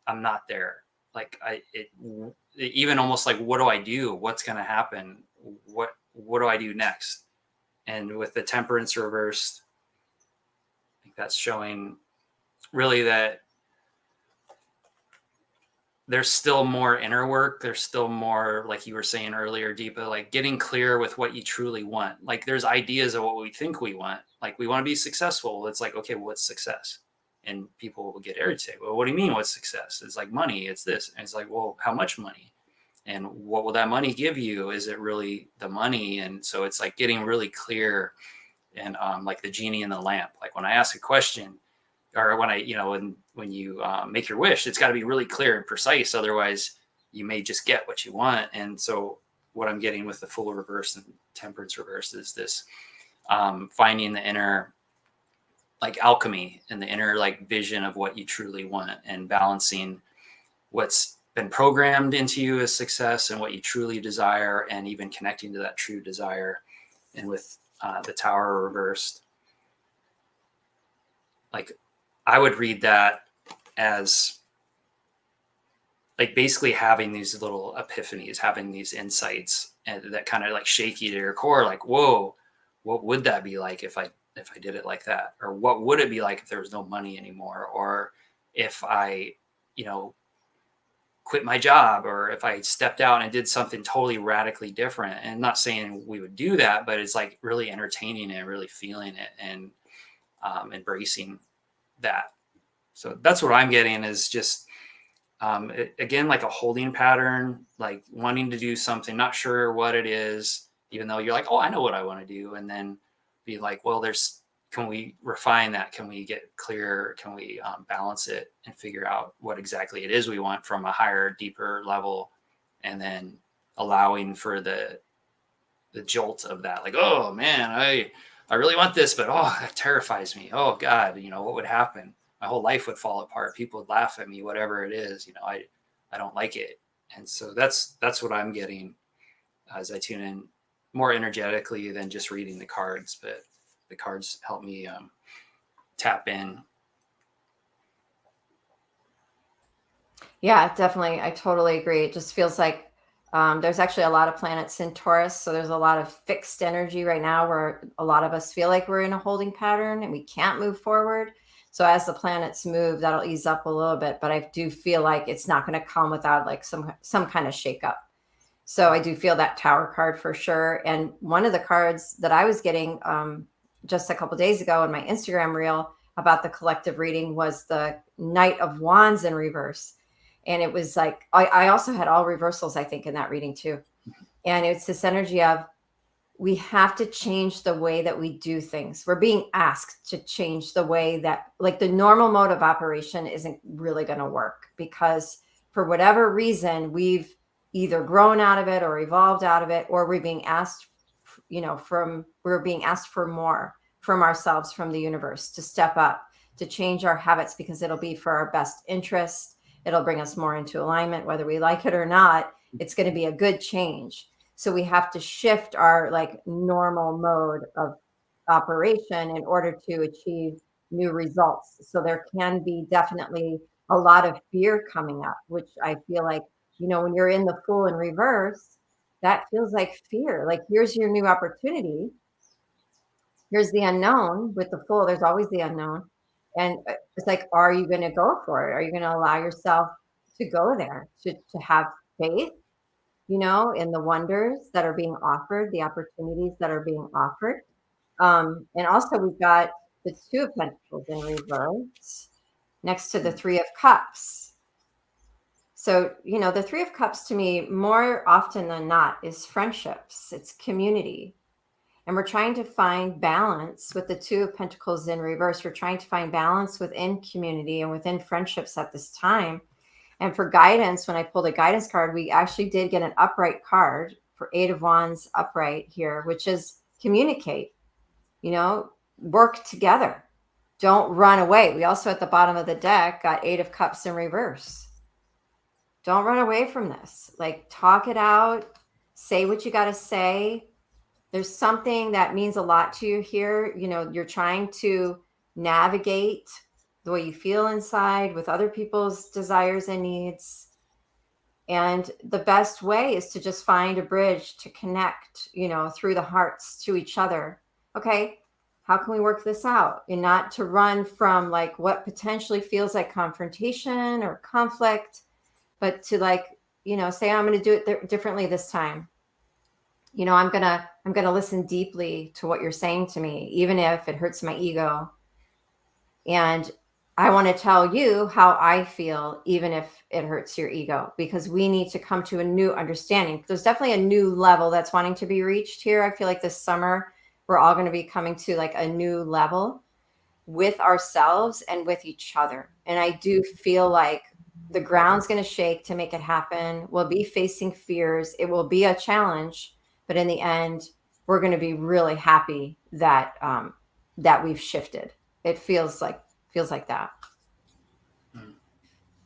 I'm not there. Like it even almost like, what do I do? What's going to happen? What do I do next? And with the Temperance reversed, I think that's showing really that there's still more inner work. There's still more, like you were saying earlier, Deepa, like getting clear with what you truly want. Like there's ideas of what we think we want. Like we want to be successful. It's like, okay, what's success? And people will get irritated. Well, what do you mean what's success? It's like money, it's this. And it's like, well, how much money? And what will that money give you? Is it really the money? And so it's like getting really clear and like the genie in the lamp. Like when I ask a question, or when I, you know, when you make your wish, it's got to be really clear and precise. Otherwise, you may just get what you want. And so, what I'm getting with the Fool reverse and Temperance reverse is this finding the inner, like alchemy, and the inner like vision of what you truly want, and balancing what's been programmed into you as success and what you truly desire, and even connecting to that true desire. And with the Tower reversed, like I would read that as like basically having these little epiphanies, having these insights, and that kind of like shake you to your core. Like, whoa, what would that be like if I did it like that? Or what would it be like if there was no money anymore? Or if I, you know, quit my job, or if I stepped out and did something totally radically different. And I'm not saying we would do that, but it's like really entertaining it, really feeling it, and embracing that. So that's what I'm getting, is just again, like a holding pattern, like wanting to do something, not sure what it is, even though you're like, oh, I know what I want to do. And then be like, well, can we refine that? Can we get clear? Can we balance it and figure out what exactly it is we want from a higher, deeper level? And then allowing for the jolt of that, like, oh man, I really want this, but oh, that terrifies me. Oh God, you know, what would happen? My whole life would fall apart. People would laugh at me, whatever it is, you know, I don't like it. And so that's what I'm getting as I tune in more energetically than just reading the cards, but the cards help me tap in. Yeah, definitely. I totally agree. It just feels like there's actually a lot of planets in Taurus. So there's a lot of fixed energy right now where a lot of us feel like we're in a holding pattern and we can't move forward. So as the planets move, that'll ease up a little bit. But I do feel like it's not going to come without like some kind of shakeup. So I do feel that Tower card for sure. And one of the cards that I was getting just a couple days ago in my Instagram reel about the collective reading was the Knight of Wands in reverse. And it was like, I also had all reversals, I think, in that reading too. And it's this energy of, we have to change the way that we do things. We're being asked to change the way that, like, the normal mode of operation isn't really going to work, because for whatever reason, we've either grown out of it or evolved out of it, or we're being asked, we're being asked for more from ourselves, from the universe, to step up, to change our habits, because it'll be for our best interest. It'll bring us more into alignment, whether we like it or not. It's going to be a good change. So we have to shift our like normal mode of operation in order to achieve new results. So there can be definitely a lot of fear coming up, which I feel like, when you're in the Fool in reverse, that feels like fear. Like, here's your new opportunity. Here's the unknown. With the Fool, there's always the unknown. And it's like, are you going to go for it? Are you going to allow yourself to go there, to have faith, in the wonders that are being offered, the opportunities that are being offered. And also we've got the Two of Pentacles in reverse next to the Three of Cups. So, the Three of Cups to me, more often than not, is friendships. It's community. And we're trying to find balance with the Two of Pentacles in reverse. We're trying to find balance within community and within friendships at this time. And for guidance, when I pulled a guidance card, we actually did get an upright card for Eight of Wands upright here, which is communicate, work together. Don't run away. We also at the bottom of the deck got Eight of Cups in reverse. Don't run away from this. Like, talk it out. Say what you got to say. There's something that means a lot to you here. You're trying to navigate the way you feel inside with other people's desires and needs. And the best way is to just find a bridge to connect, through the hearts to each other. Okay, how can we work this out? And not to run from like what potentially feels like confrontation or conflict, but to say, I'm going to do it differently this time. I'm going to listen deeply to what you're saying to me, even if it hurts my ego. And I want to tell you how I feel, even if it hurts your ego, because we need to come to a new understanding. There's definitely a new level that's wanting to be reached here. I feel like this summer, we're all going to be coming to like a new level with ourselves and with each other. And I do feel like the ground's going to shake to make it happen. We'll be facing fears. It will be a challenge, but in the end, we're going to be really happy that that we've shifted. It feels like that.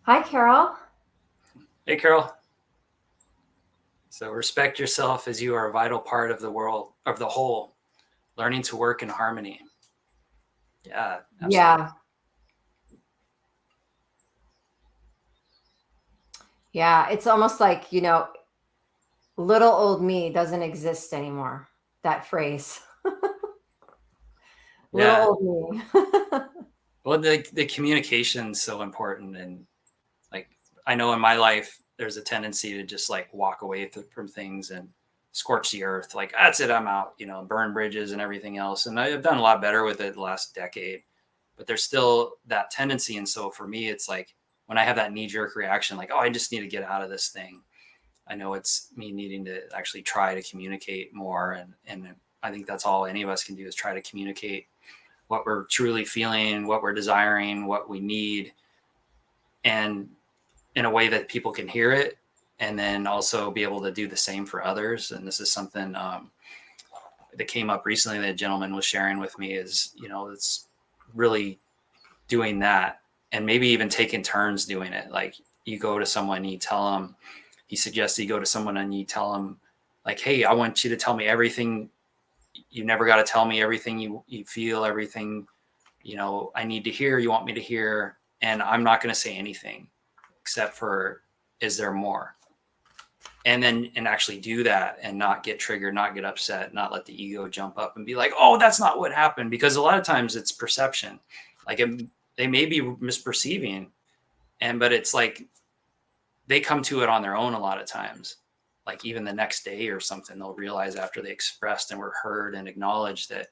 Hi, Carol. Hey, Carol. So respect yourself as you are a vital part of the world, of the whole, learning to work in harmony. Yeah. Absolutely. Yeah. Yeah. It's almost like, little old me doesn't exist anymore. That phrase. Yeah. Little old me. Well, the communication is so important. And like, I know in my life, there's a tendency to just like walk away from things and scorch the earth. Like, that's it, I'm out, burn bridges and everything else. And I've done a lot better with it the last decade, but there's still that tendency. And so for me, it's like when I have that knee jerk reaction, like, oh, I just need to get out of this thing. I know it's me needing to actually try to communicate more. And I think that's all any of us can do, is try to communicate what we're truly feeling, what we're desiring, what we need, and in a way that people can hear it, and then also be able to do the same for others. And this is something that came up recently that a gentleman was sharing with me, is, it's really doing that, and maybe even taking turns doing it. Like, you go to someone, you tell them, he suggests you go to someone and you tell them like, hey, I want you to tell me everything. You never got to tell me everything you feel, everything, I need to hear, you want me to hear. And I'm not going to say anything except for, is there more? And actually do that and not get triggered, not get upset, not let the ego jump up and be like, oh, that's not what happened. Because a lot of times it's perception. Like, they may be misperceiving, but it's like they come to it on their own a lot of times. like even the next day or something, they'll realize after they expressed and were heard and acknowledged that,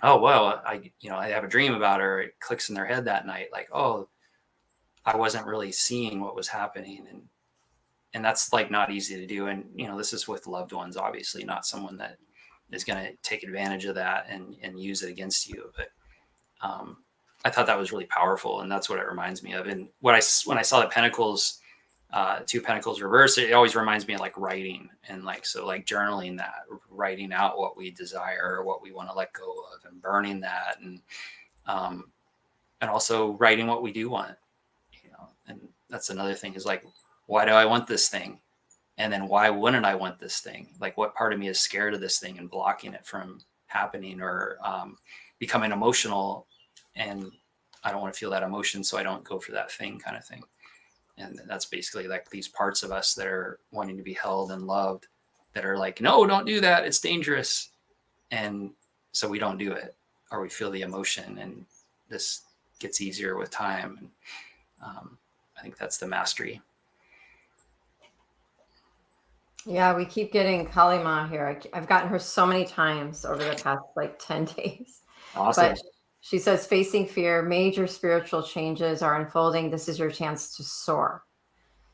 oh, well, I have a dream about her. It clicks in their head that night. Like, oh, I wasn't really seeing what was happening. And that's like not easy to do. And, this is with loved ones, obviously not someone that is going to take advantage of that and use it against you. But, I thought that was really powerful. And that's what it reminds me of. And when I saw the Pentacles, 2 Pentacles reverse, it always reminds me of like writing and like journaling that, writing out what we desire or what we want to let go of, and burning that, and also writing what we do want, and that's another thing is like, why do I want this thing? And then why wouldn't I want this thing? Like, what part of me is scared of this thing and blocking it from happening, or becoming emotional, and I don't want to feel that emotion, so I don't go for that thing, kind of thing. And that's basically like these parts of us that are wanting to be held and loved, that are like, no, don't do that, it's dangerous. And so we don't do it, or we feel the emotion, and this gets easier with time. And I think that's the mastery. Yeah, we keep getting Kalima here. I've gotten her so many times over the past like 10 days. Awesome. But she says, facing fear, major spiritual changes are unfolding. This is your chance to soar.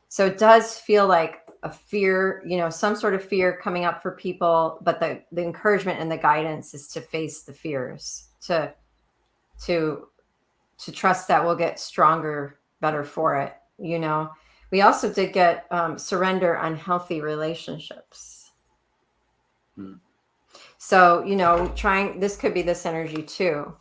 So it does feel like a fear, some sort of fear coming up for people, but the encouragement and the guidance is to face the fears, to trust that we'll get stronger, better for it. We also did get surrender unhealthy relationships. So, this could be this energy too.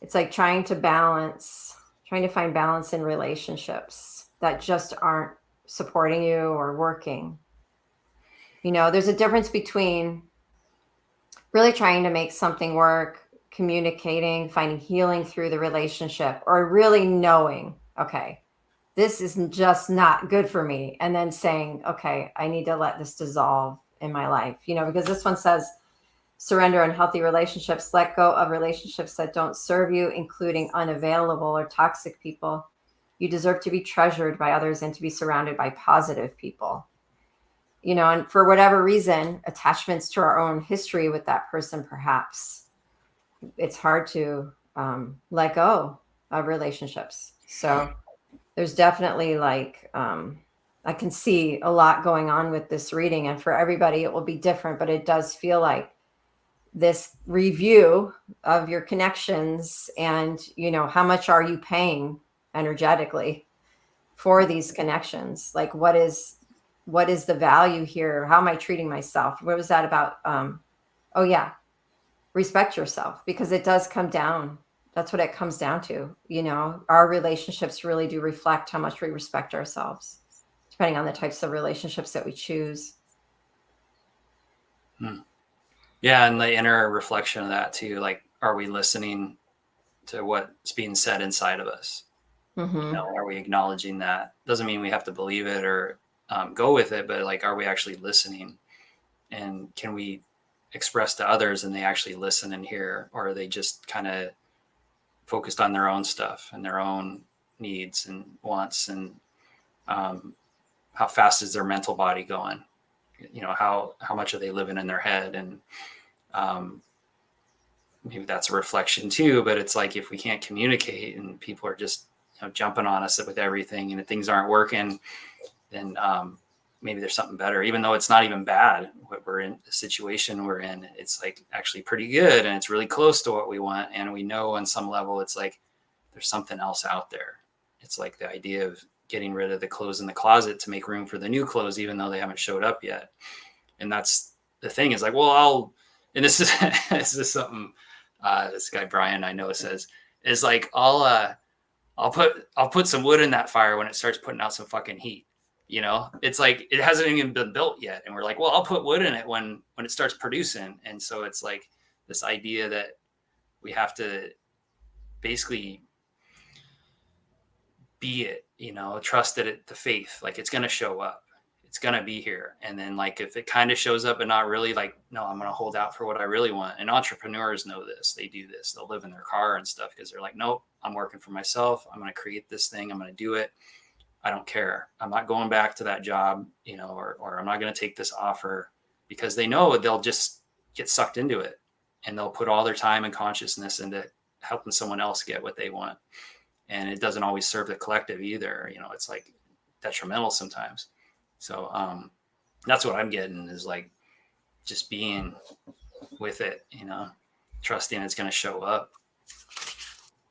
It's like trying to find balance in relationships that just aren't supporting you or working. There's a difference between really trying to make something work, communicating, finding healing through the relationship, or really knowing, okay, this is just not good for me. And then saying, okay, I need to let this dissolve in my life, because this one says, surrender unhealthy relationships, let go of relationships that don't serve you, including unavailable or toxic people. You deserve to be treasured by others and to be surrounded by positive people. And for whatever reason, attachments to our own history with that person, perhaps it's hard to let go of relationships. So there's definitely like, I can see a lot going on with this reading, and for everybody it will be different, but it does feel like this review of your connections and, how much are you paying energetically for these connections? Like, what is the value here? How am I treating myself? What was that about? Oh yeah. Respect yourself, because it does come down. That's what it comes down to. Our relationships really do reflect how much we respect ourselves, depending on the types of relationships that we choose. Yeah, and the inner reflection of that too. Like, are we listening to what's being said inside of us? Mm-hmm. Are we acknowledging that? Doesn't mean we have to believe it or go with it, but like, are we actually listening? And can we express to others and they actually listen and hear, or are they just kind of focused on their own stuff and their own needs and wants? And how fast is their mental body going? How much are they living in their head? And maybe that's a reflection too, but it's like, if we can't communicate and people are just jumping on us with everything and things aren't working, then maybe there's something better, even though it's not even bad what we're in, the situation we're in. It's like actually pretty good, and it's really close to what we want, and we know on some level it's like there's something else out there. It's like the idea of getting rid of the clothes in the closet to make room for the new clothes, even though they haven't showed up yet. And that's the thing, is like, well, and this is this is something this guy Brian I know says, is like, I'll put some wood in that fire when it starts putting out some fucking heat. It's like, it hasn't even been built yet, and we're like, well, I'll put wood in it when it starts producing. And so it's like this idea that we have to basically be it, trust that the faith, like, it's going to show up, it's going to be here. And then like, if it kind of shows up and not really, like, no, I'm going to hold out for what I really want. And entrepreneurs know this, they do this, they'll live in their car and stuff because they're like, nope, I'm working for myself, I'm going to create this thing, I'm going to do it. I don't care. I'm not going back to that job, or I'm not going to take this offer, because they know they'll just get sucked into it, and they'll put all their time and consciousness into helping someone else get what they want. And it doesn't always serve the collective either. It's like detrimental sometimes. So that's what I'm getting, is like just being with it, trusting it's going to show up.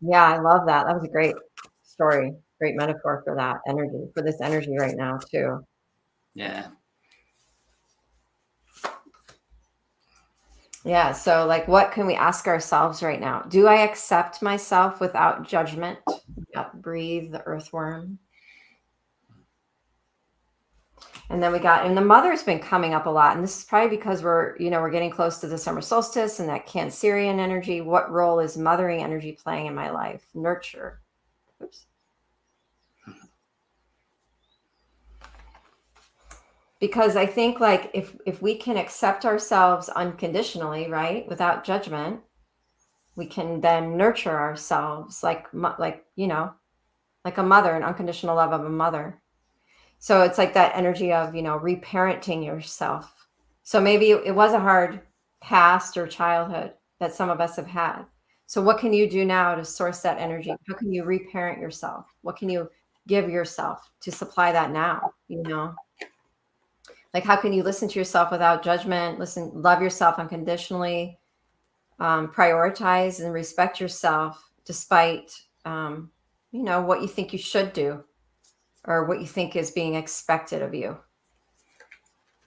Yeah, I love that. That was a great story, great metaphor for that energy, for this energy right now too. Yeah. Yeah. So like, what can we ask ourselves right now? Do I accept myself without judgment? Yeah, breathe the earthworm. And then and the mother's been coming up a lot. And this is probably because we're getting close to the summer solstice and that Cancerian energy. What role is mothering energy playing in my life? Nurture. Oops. Because I think like if we can accept ourselves unconditionally, right, without judgment, we can then nurture ourselves like a mother, an unconditional love of a mother. So it's like that energy of, reparenting yourself. So maybe it was a hard past or childhood that some of us have had. So what can you do now to source that energy? How can you reparent yourself? What can you give yourself to supply that now? Like, how can you listen to yourself without judgment? Love yourself unconditionally, prioritize and respect yourself despite, what you think you should do or what you think is being expected of you.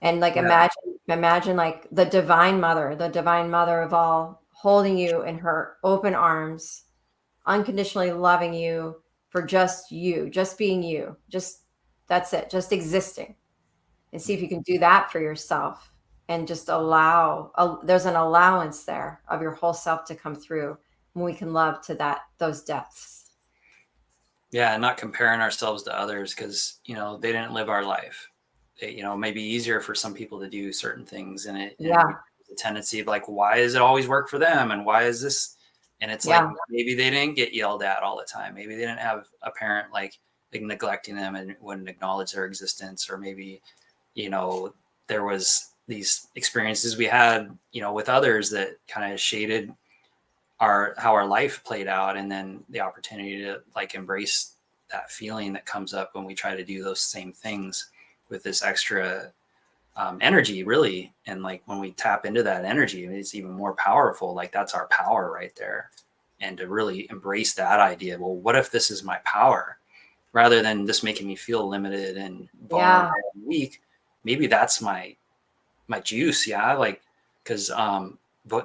And like, Yeah. imagine like the divine mother of all, holding you in her open arms, unconditionally loving you for just being you, that's it, just existing. And see if you can do that for yourself and just there's an allowance there of your whole self to come through when we can love to those depths. Yeah, not comparing ourselves to others, because they didn't live our life. It may be easier for some people to do certain things, and the tendency of like, why does it always work for them, and why is this? And it's like, maybe they didn't get yelled at all the time. Maybe they didn't have a parent like neglecting them and wouldn't acknowledge their existence, or maybe there was these experiences we had with others that kind of shaded how our life played out, and then the opportunity to like embrace that feeling that comes up when we try to do those same things with this extra energy, really. And like when we tap into that energy, it's even more powerful. Like that's our power right there. And to really embrace that idea, well, what if this is my power, rather than just making me feel limited and vulnerable and weak? Maybe that's my juice. Yeah, like, because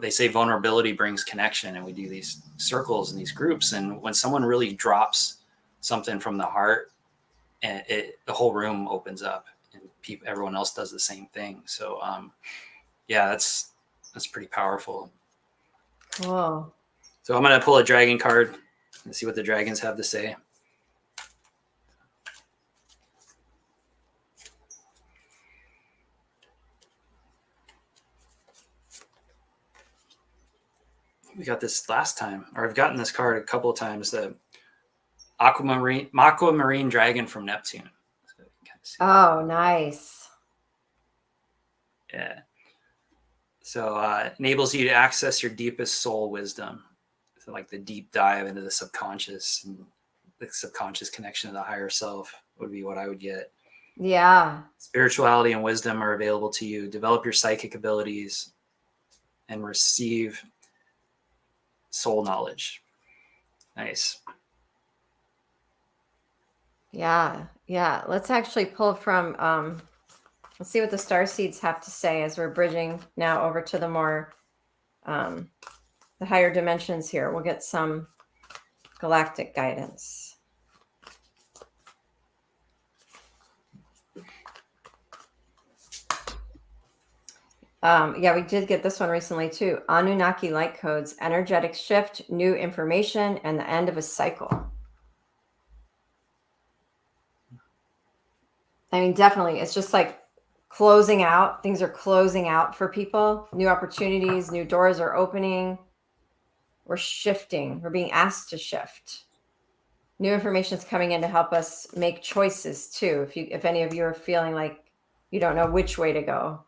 they say vulnerability brings connection, and we do these circles and these groups, and when someone really drops something from the heart, and the whole room opens up, and everyone else does the same thing. So yeah, that's pretty powerful. Cool. So I'm gonna pull a dragon card and see what the dragons have to say. We got this last time, or I've gotten this card a couple of times. The aquamarine dragon from Neptune. Oh, nice. Yeah. So enables you to access your deepest soul wisdom. So like the deep dive into the subconscious, and the subconscious connection to the higher self would be what I would get. Yeah. Spirituality and wisdom are available to you. Develop your psychic abilities and receive soul knowledge. Nice. Yeah. Yeah. Let's actually pull from, let's see what the star seeds have to say as we're bridging now over to the more, the higher dimensions here. We'll get some galactic guidance. Yeah, we did get this one recently too. Anunnaki light codes, energetic shift, new information, and the end of a cycle. I mean, definitely. It's just like closing out. Things are closing out for people. New opportunities, new doors are opening. We're shifting. We're being asked to shift. New information is coming in to help us make choices too. If any of you are feeling like you don't know which way to go,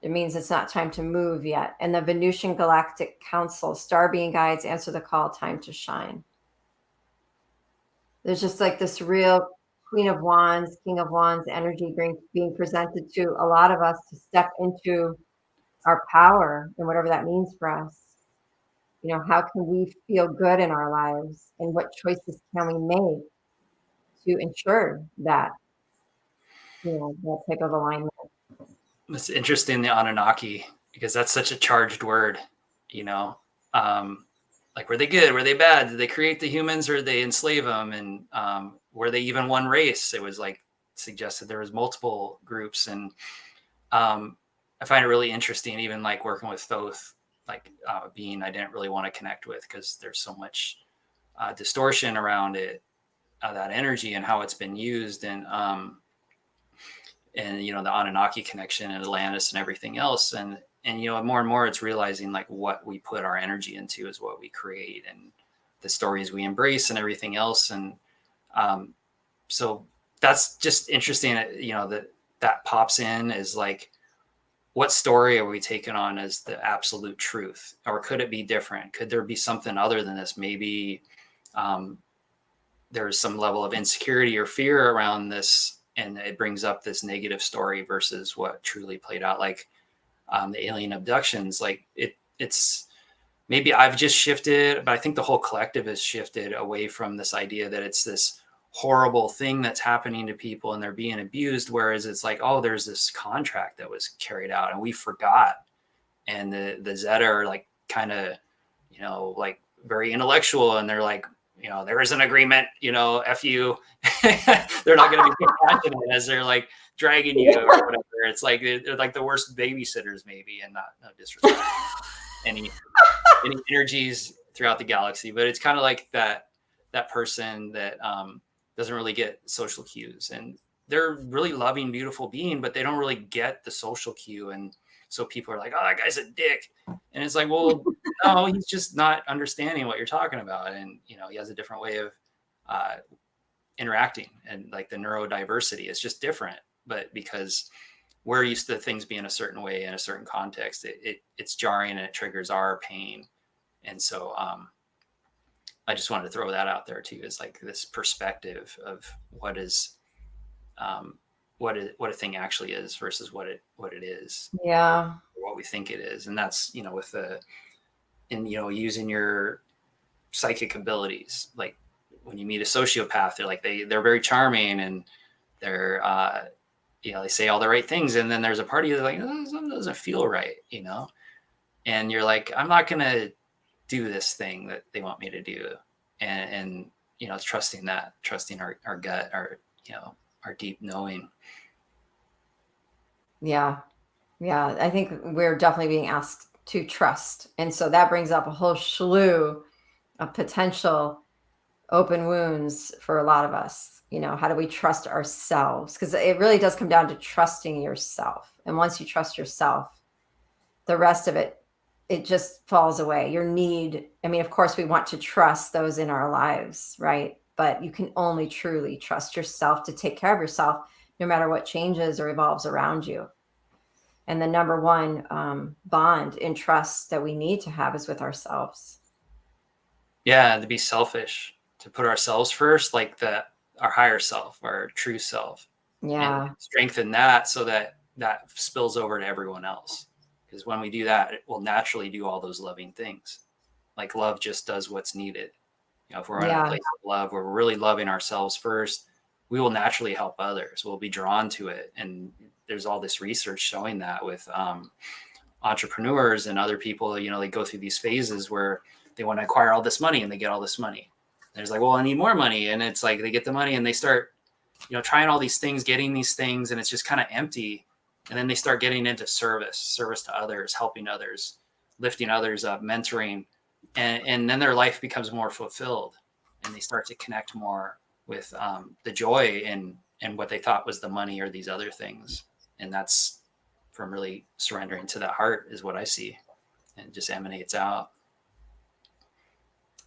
it means it's not time to move yet. And the Venusian Galactic Council, star being guides, answer the call, time to shine. There's just like this real Queen of Wands, King of Wands energy being presented to a lot of us to step into our power and whatever that means for us. You know, how can we feel good in our lives, and what choices can we make to ensure that, you know, that type of alignment? It's interesting, the Anunnaki, because that's such a charged word, you know. Like, were they good? Were they bad? Did they create the humans or did they enslave them? And were they even one race? It was like suggested there was multiple groups. And I find it really interesting, even like working with Thoth, like being I didn't really want to connect with because there's so much distortion around it, that energy and how it's been used. And you know, the Anunnaki connection and Atlantis and everything else. And you know, more and more it's realizing like what we put our energy into is what we create, and the stories we embrace and everything else. And so that's just interesting, you know, that pops in is like, what story are we taking on as the absolute truth? Or could it be different? Could there be something other than this? Maybe there's some level of insecurity or fear around this, and it brings up this negative story versus what truly played out. Like the alien abductions, like it's maybe I've just shifted, but I think the whole collective has shifted away from this idea that it's this horrible thing that's happening to people and they're being abused. Whereas it's like, oh, there's this contract that was carried out and we forgot. And the Zeta are like kind of, you know, like very intellectual, and they're like, you know, there is an agreement, you know, F you. They're not going to be compassionate as they're like dragging you or whatever. It's like they're like the worst babysitters, maybe, and not no disrespect any energies throughout the galaxy, but it's kind of like that person that doesn't really get social cues, and they're really loving, beautiful being, but they don't really get the social cue. And so people are like, oh, that guy's a dick. And it's like, well, no, he's just not understanding what you're talking about. And, you know, he has a different way of interacting, and like the neurodiversity is just different. But because we're used to things being a certain way in a certain context, it's jarring and it triggers our pain. And so I just wanted to throw that out there too, is like this perspective of what a thing actually is versus what it is. Yeah. What we think it is. And that's, you know, you know, using your psychic abilities. Like when you meet a sociopath, they're very charming, and they're you know, they say all the right things, and then there's a party that's like, oh, something doesn't feel right, you know, and you're like, I'm not gonna do this thing that they want me to do. And you know, it's trusting our gut, our, you know, our deep knowing. Yeah. I think we're definitely being asked to trust. And so that brings up a whole slew of potential open wounds for a lot of us. You know, how do we trust ourselves? Because it really does come down to trusting yourself. And once you trust yourself, the rest of it just falls away. Your need, I mean, of course, we want to trust those in our lives, right? But you can only truly trust yourself to take care of yourself, no matter what changes or evolves around you. And the number one bond in trust that we need to have is with ourselves. Yeah, to be selfish, to put ourselves first, like our higher self, our true self, Yeah. and strengthen that so that spills over to everyone else. Because when we do that, it will naturally do all those loving things. Like love just does what's needed. You know, if we're in a place of love where we're really loving ourselves first, we will naturally help others. We'll be drawn to it. And there's all this research showing that with entrepreneurs and other people. You know, they go through these phases where they want to acquire all this money, and they get all this money. There's like, well, I need more money. And it's like, they get the money and they start, you know, trying all these things, getting these things, and it's just kind of empty. And then they start getting into service to others, helping others, lifting others up, mentoring. And then their life becomes more fulfilled, and they start to connect more with the joy and what they thought was the money or these other things. And that's from really surrendering to that heart is what I see, and it just emanates out.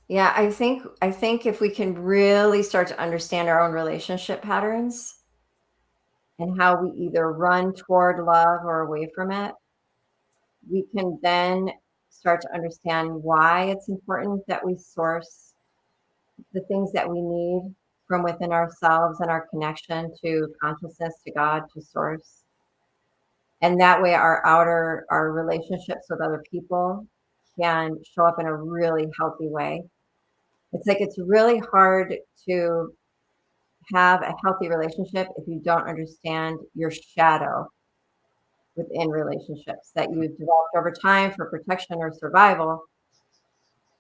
Yeah, I think if we can really start to understand our own relationship patterns and how we either run toward love or away from it, we can then start to understand why it's important that we source the things that we need from within ourselves and our connection to consciousness, to God, to source. And that way our relationships with other people can show up in a really healthy way. It's like it's really hard to have a healthy relationship if you don't understand your shadow within relationships that you've developed over time for protection or survival,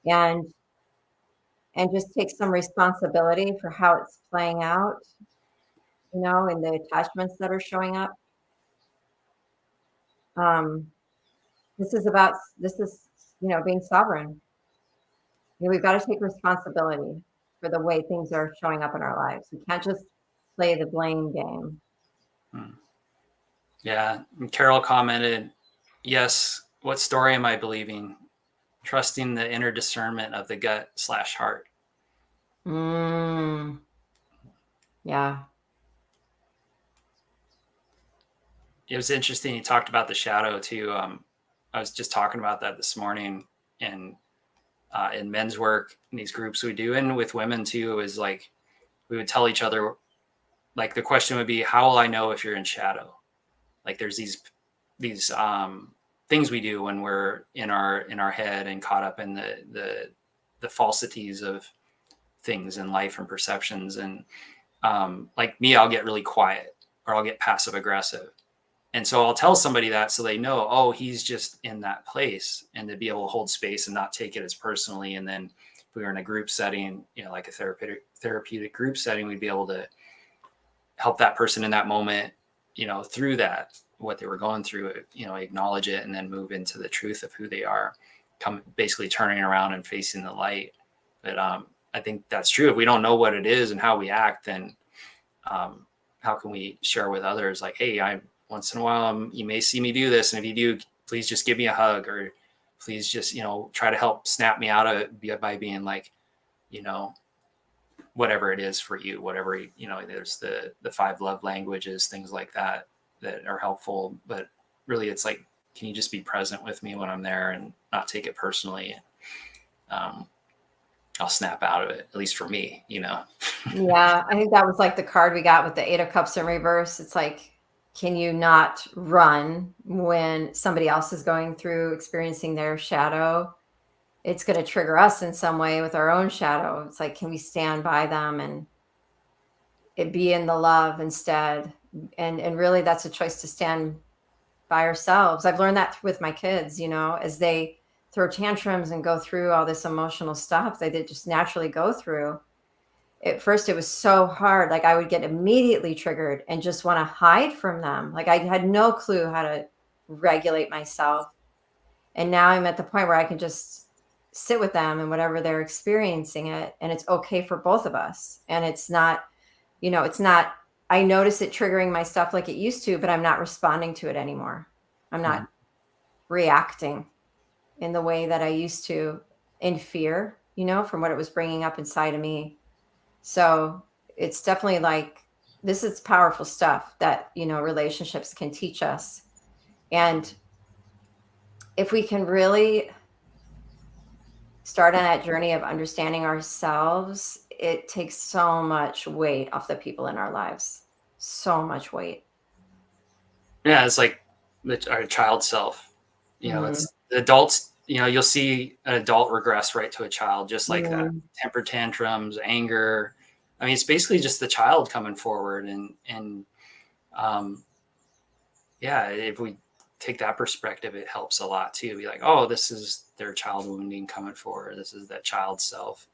and just take some responsibility for how it's playing out, in the attachments that are showing up. Um, this is being sovereign. We've got to take responsibility for the way things are showing up in our lives. We can't just play the blame game. Yeah. And Carol commented, yes, what story am I believing? Trusting the inner discernment of the gut/heart. Yeah. It was interesting. You talked about the shadow too. I was just talking about that this morning, and in men's work in these groups we do, and with women too, is like we would tell each other, like the question would be, how will I know if you're in shadow? Like there's these things we do when we're in our head and caught up in the falsities of things in life and perceptions. And like me, I'll get really quiet or I'll get passive aggressive. And so I'll tell somebody that so they know, oh, he's just in that place, and to be able to hold space and not take it as personally. And then if we were in a group setting, like a therapeutic group setting, we'd be able to help that person in that moment, through that, what they were going through, acknowledge it and then move into the truth of who they are, basically turning around and facing the light. But I think that's true. If we don't know what it is and how we act, then how can we share with others? Like, hey, once in a while, you may see me do this. And if you do, please just give me a hug, or please just, try to help snap me out of it by being like, whatever it is for you, whatever, there's the 5 love languages, things like that are helpful. But really it's like, can you just be present with me when I'm there and not take it personally? I'll snap out of it, at least for me. Yeah, I think that was like the card we got with the 8 of Cups in reverse. It's like, can you not run when somebody else is going through experiencing their shadow? It's going to trigger us in some way with our own shadow. It's like, can we stand by them and it be in the love instead? And really that's a choice to stand by ourselves. I've learned that with my kids, as they throw tantrums and go through all this emotional stuff that they just naturally go through. At first it was so hard. Like I would get immediately triggered and just want to hide from them. Like I had no clue how to regulate myself. And now I'm at the point where I can just sit with them and whatever they're experiencing it. And it's okay for both of us. And it's not, I notice it triggering my stuff like it used to, but I'm not responding to it anymore. I'm not reacting in the way that I used to in fear, from what it was bringing up inside of me. So it's definitely like, this is powerful stuff that, relationships can teach us. And if we can really start on that journey of understanding ourselves, it takes so much weight off the people in our lives. So much weight. Yeah, it's like our child self. It's the adults. You'll see an adult regress right to a child, just like that. Temper tantrums, anger. I mean, it's basically just the child coming forward, and yeah, if we take that perspective, it helps a lot too. Be like, oh, this is their child wounding coming forward. This is that child self.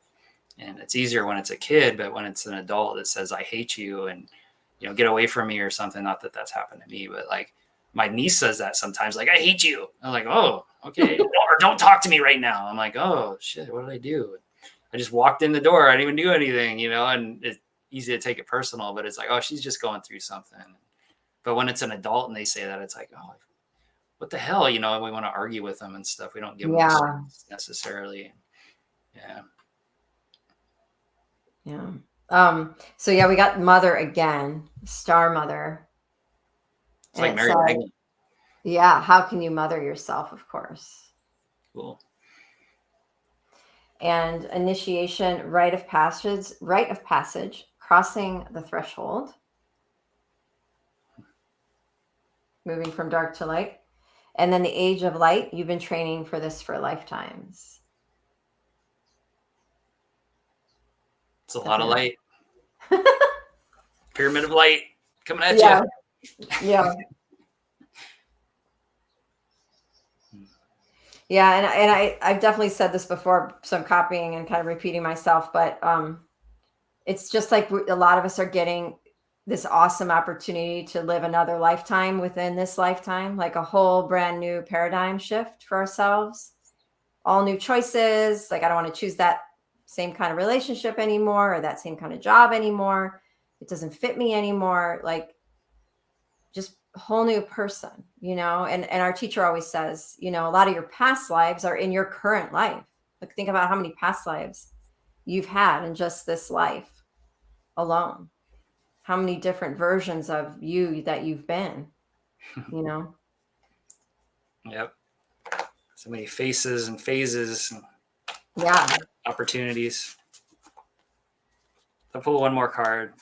And it's easier when it's a kid, but when it's an adult that says, I hate you, and, get away from me or something. Not that that's happened to me, but like my niece says that sometimes, like, I hate you. I'm like, oh, okay. Or don't talk to me right now. I'm like, oh shit, what did I do? I just walked in the door. I didn't even do anything, and it's easy to take it personal, but it's like, oh, she's just going through something. But when it's an adult and they say that, it's like, oh, what the hell, and we want to argue with them and stuff. We don't give them the space necessarily. Yeah. Yeah. So yeah, we got mother again, star mother. It's like And it Mary said, Magdalene. yeah, how can you mother yourself, of course. Cool. And initiation, rite of passage, crossing the threshold, moving from dark to light. And then the age of light, you've been training for this for lifetimes. It's a lot of Definitely. light. Pyramid of light coming at you. Yeah. Yeah. Yeah, and I've definitely said this before, so I'm copying and kind of repeating myself, but it's just like a lot of us are getting this awesome opportunity to live another lifetime within this lifetime, like a whole brand new paradigm shift for ourselves, all new choices. Like I don't want to choose that same kind of relationship anymore or that same kind of job anymore. It doesn't fit me anymore. Like just a whole new person, and our teacher always says, a lot of your past lives are in your current life. Like think about how many past lives you've had in just this life alone, how many different versions of you that you've been, you know Yep. So many faces and phases and yeah. opportunities. I'll pull one more card.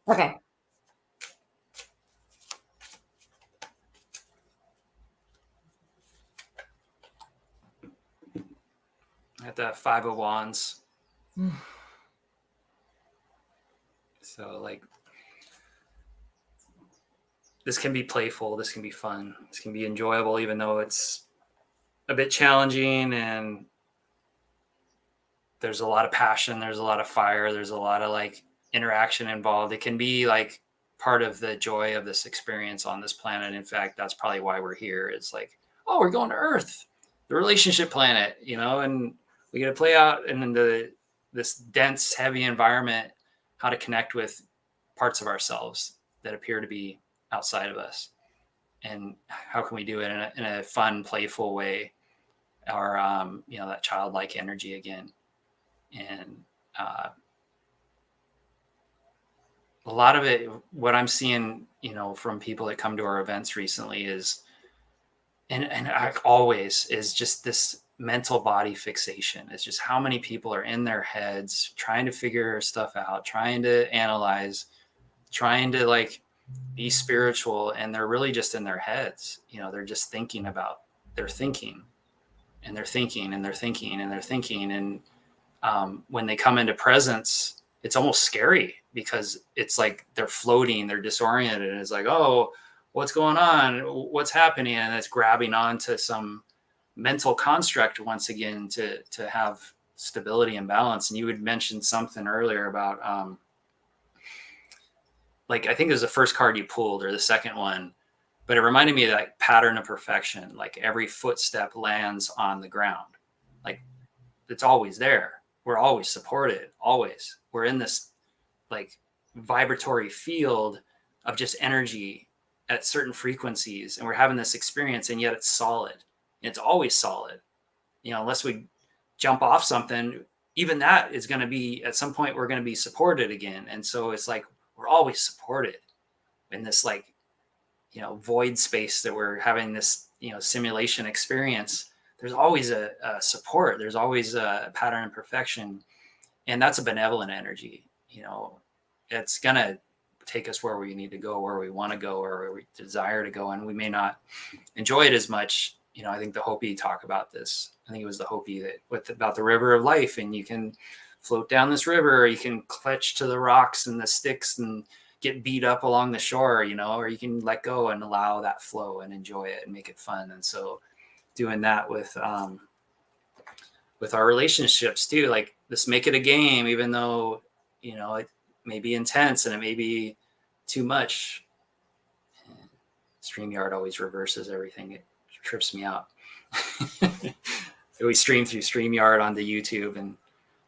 Okay. At the Five of Wands. So like this can be playful, this can be fun, this can be enjoyable, even though it's a bit challenging and there's a lot of passion, there's a lot of fire, there's a lot of like interaction involved. It can be like part of the joy of this experience on this planet. In fact, that's probably why we're here. It's like, oh, we're going to Earth, the relationship planet, and we get to play out in this dense, heavy environment, how to connect with parts of ourselves that appear to be outside of us. And how can we do it in a fun, playful way, or that childlike energy again. And a lot of it, what I'm seeing, from people that come to our events recently is, and I always is just this mental body fixation. It's just how many people are in their heads trying to figure stuff out, trying to analyze, trying to like be spiritual, and they're really just in their heads. They're just thinking about their thinking, and they're thinking and they're thinking and they're thinking. And when they come into presence, it's almost scary because it's like they're floating, they're disoriented. And it's like, oh, what's going on? What's happening? And it's grabbing onto some mental construct once again to have stability and balance. And you had mentioned something earlier about like, I think it was the first card you pulled or the second one, but it reminded me of that pattern of perfection. Like every footstep lands on the ground. Like it's always there. We're always supported. Always. We're in this like vibratory field of just energy at certain frequencies, and we're having this experience, and yet it's solid. And it's always solid. Unless we jump off something, even that is going to be at some point we're going to be supported again. And so it's like we're always supported in this like void space that we're having this simulation experience. There's always a support. There's always a pattern of perfection, and that's a benevolent energy. It's gonna take us where we need to go, where we want to go, or where we desire to go, and we may not enjoy it as much. I think the Hopi talk about this. I think it was the Hopi about the river of life, and you can float down this river, or you can clutch to the rocks and the sticks and get beat up along the shore, or you can let go and allow that flow and enjoy it and make it fun. And so doing that with our relationships too, like let's make it a game, even though, it may be intense and it may be too much. StreamYard always reverses everything. It trips me out. We stream through StreamYard onto YouTube and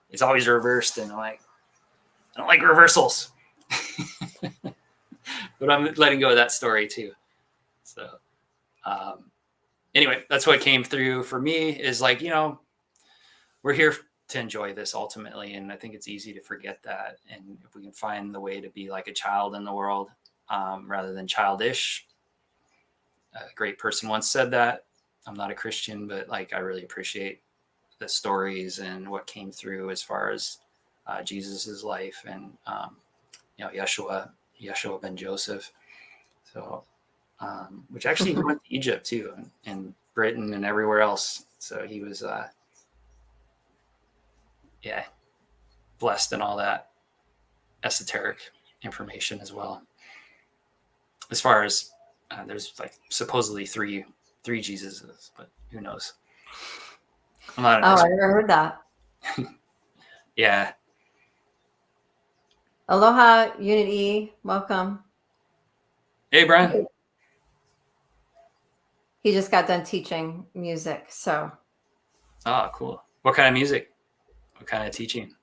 it's always reversed. And I'm like, I don't like reversals. But I'm letting go of that story too. So anyway, that's what came through for me is like, we're here to enjoy this ultimately. And I think it's easy to forget that. And if we can find the way to be like a child in the world, rather than childish. A great person once said that. I'm not a Christian, but like I really appreciate the stories and what came through as far as Jesus's life and Yeshua ben Joseph. So, which actually he went to Egypt too, and Britain and everywhere else. So he was, blessed in all that esoteric information as well. As far as there's like supposedly three Jesuses, but who knows? I'm not an I expert. never heard that. Yeah. Aloha, Unity, welcome. Hey, Brian. He just got done teaching music, so. Oh, cool. What kind of music? What kind of teaching?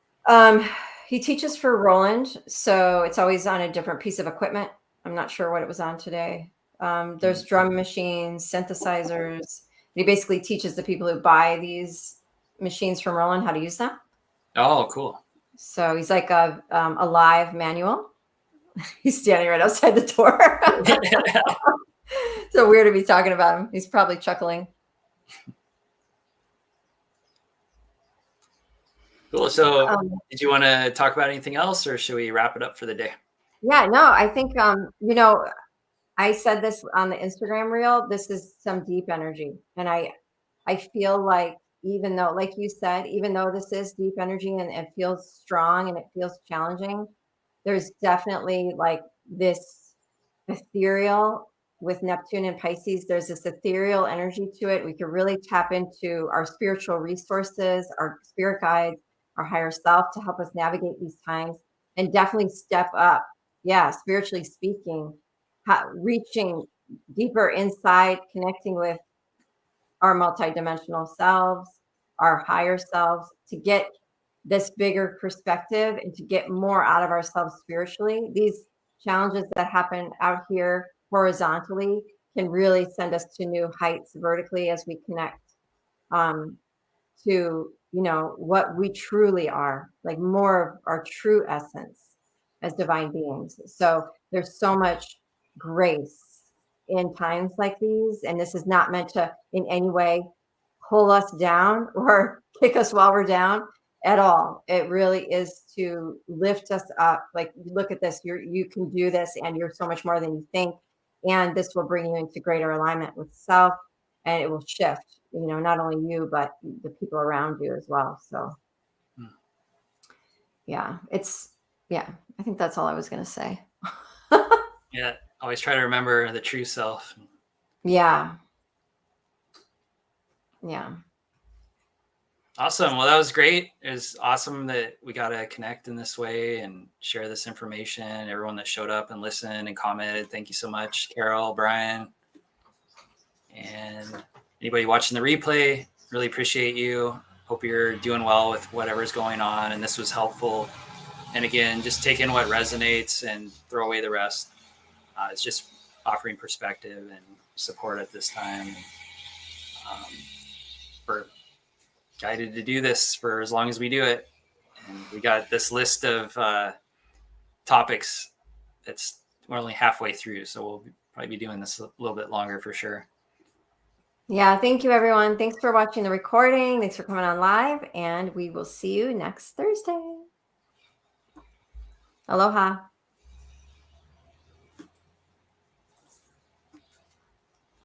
He teaches for Roland, so it's always on a different piece of equipment. I'm not sure what it was on today. There's drum machines, synthesizers. He basically teaches the people who buy these machines from Roland how to use them. Oh, cool. So he's like a live manual. He's standing right outside the door. So weird to be talking about him. He's probably chuckling. Cool. So did you want to talk about anything else, or should we wrap it up for the day? Yeah, no, I think, I said this on the Instagram reel, this is some deep energy. And I feel like, even though, like you said, even though this is deep energy and it feels strong and it feels challenging, there's definitely like this ethereal with Neptune and Pisces. There's this ethereal energy to it. We can really tap into our spiritual resources, our spirit guides, our higher self to help us navigate these times and definitely step up. Yeah, spiritually speaking, reaching deeper inside, connecting with our multidimensional selves, our higher selves, to get this bigger perspective and to get more out of ourselves spiritually. These challenges that happen out here horizontally can really send us to new heights vertically as we connect to, what we truly are, like more of our true essence as divine beings. So there's so much grace in times like these. And this is not meant to in any way pull us down or kick us while we're down at all. It really is to lift us up. Like, look at this, you can do this, and you're so much more than you think. And this will bring you into greater alignment with self, and it will shift, not only you, but the people around you as well. So yeah, I think that's all I was going to say. Yeah. Always try to remember the true self. Yeah. Awesome. Well, that was great. It was awesome that we got to connect in this way and share this information. Everyone that showed up and listened and commented, thank you so much, Carol, Brian, and anybody watching the replay. Really appreciate you. Hope you're doing well with whatever's going on, and this was helpful. And again, just take in what resonates and throw away the rest. It's just offering perspective and support at this time. We're guided to do this for as long as we do it. And we got this list of topics we're only halfway through. So we'll probably be doing this a little bit longer for sure. Yeah. Thank you, everyone. Thanks for watching the recording. Thanks for coming on live. And we will see you next Thursday. Aloha.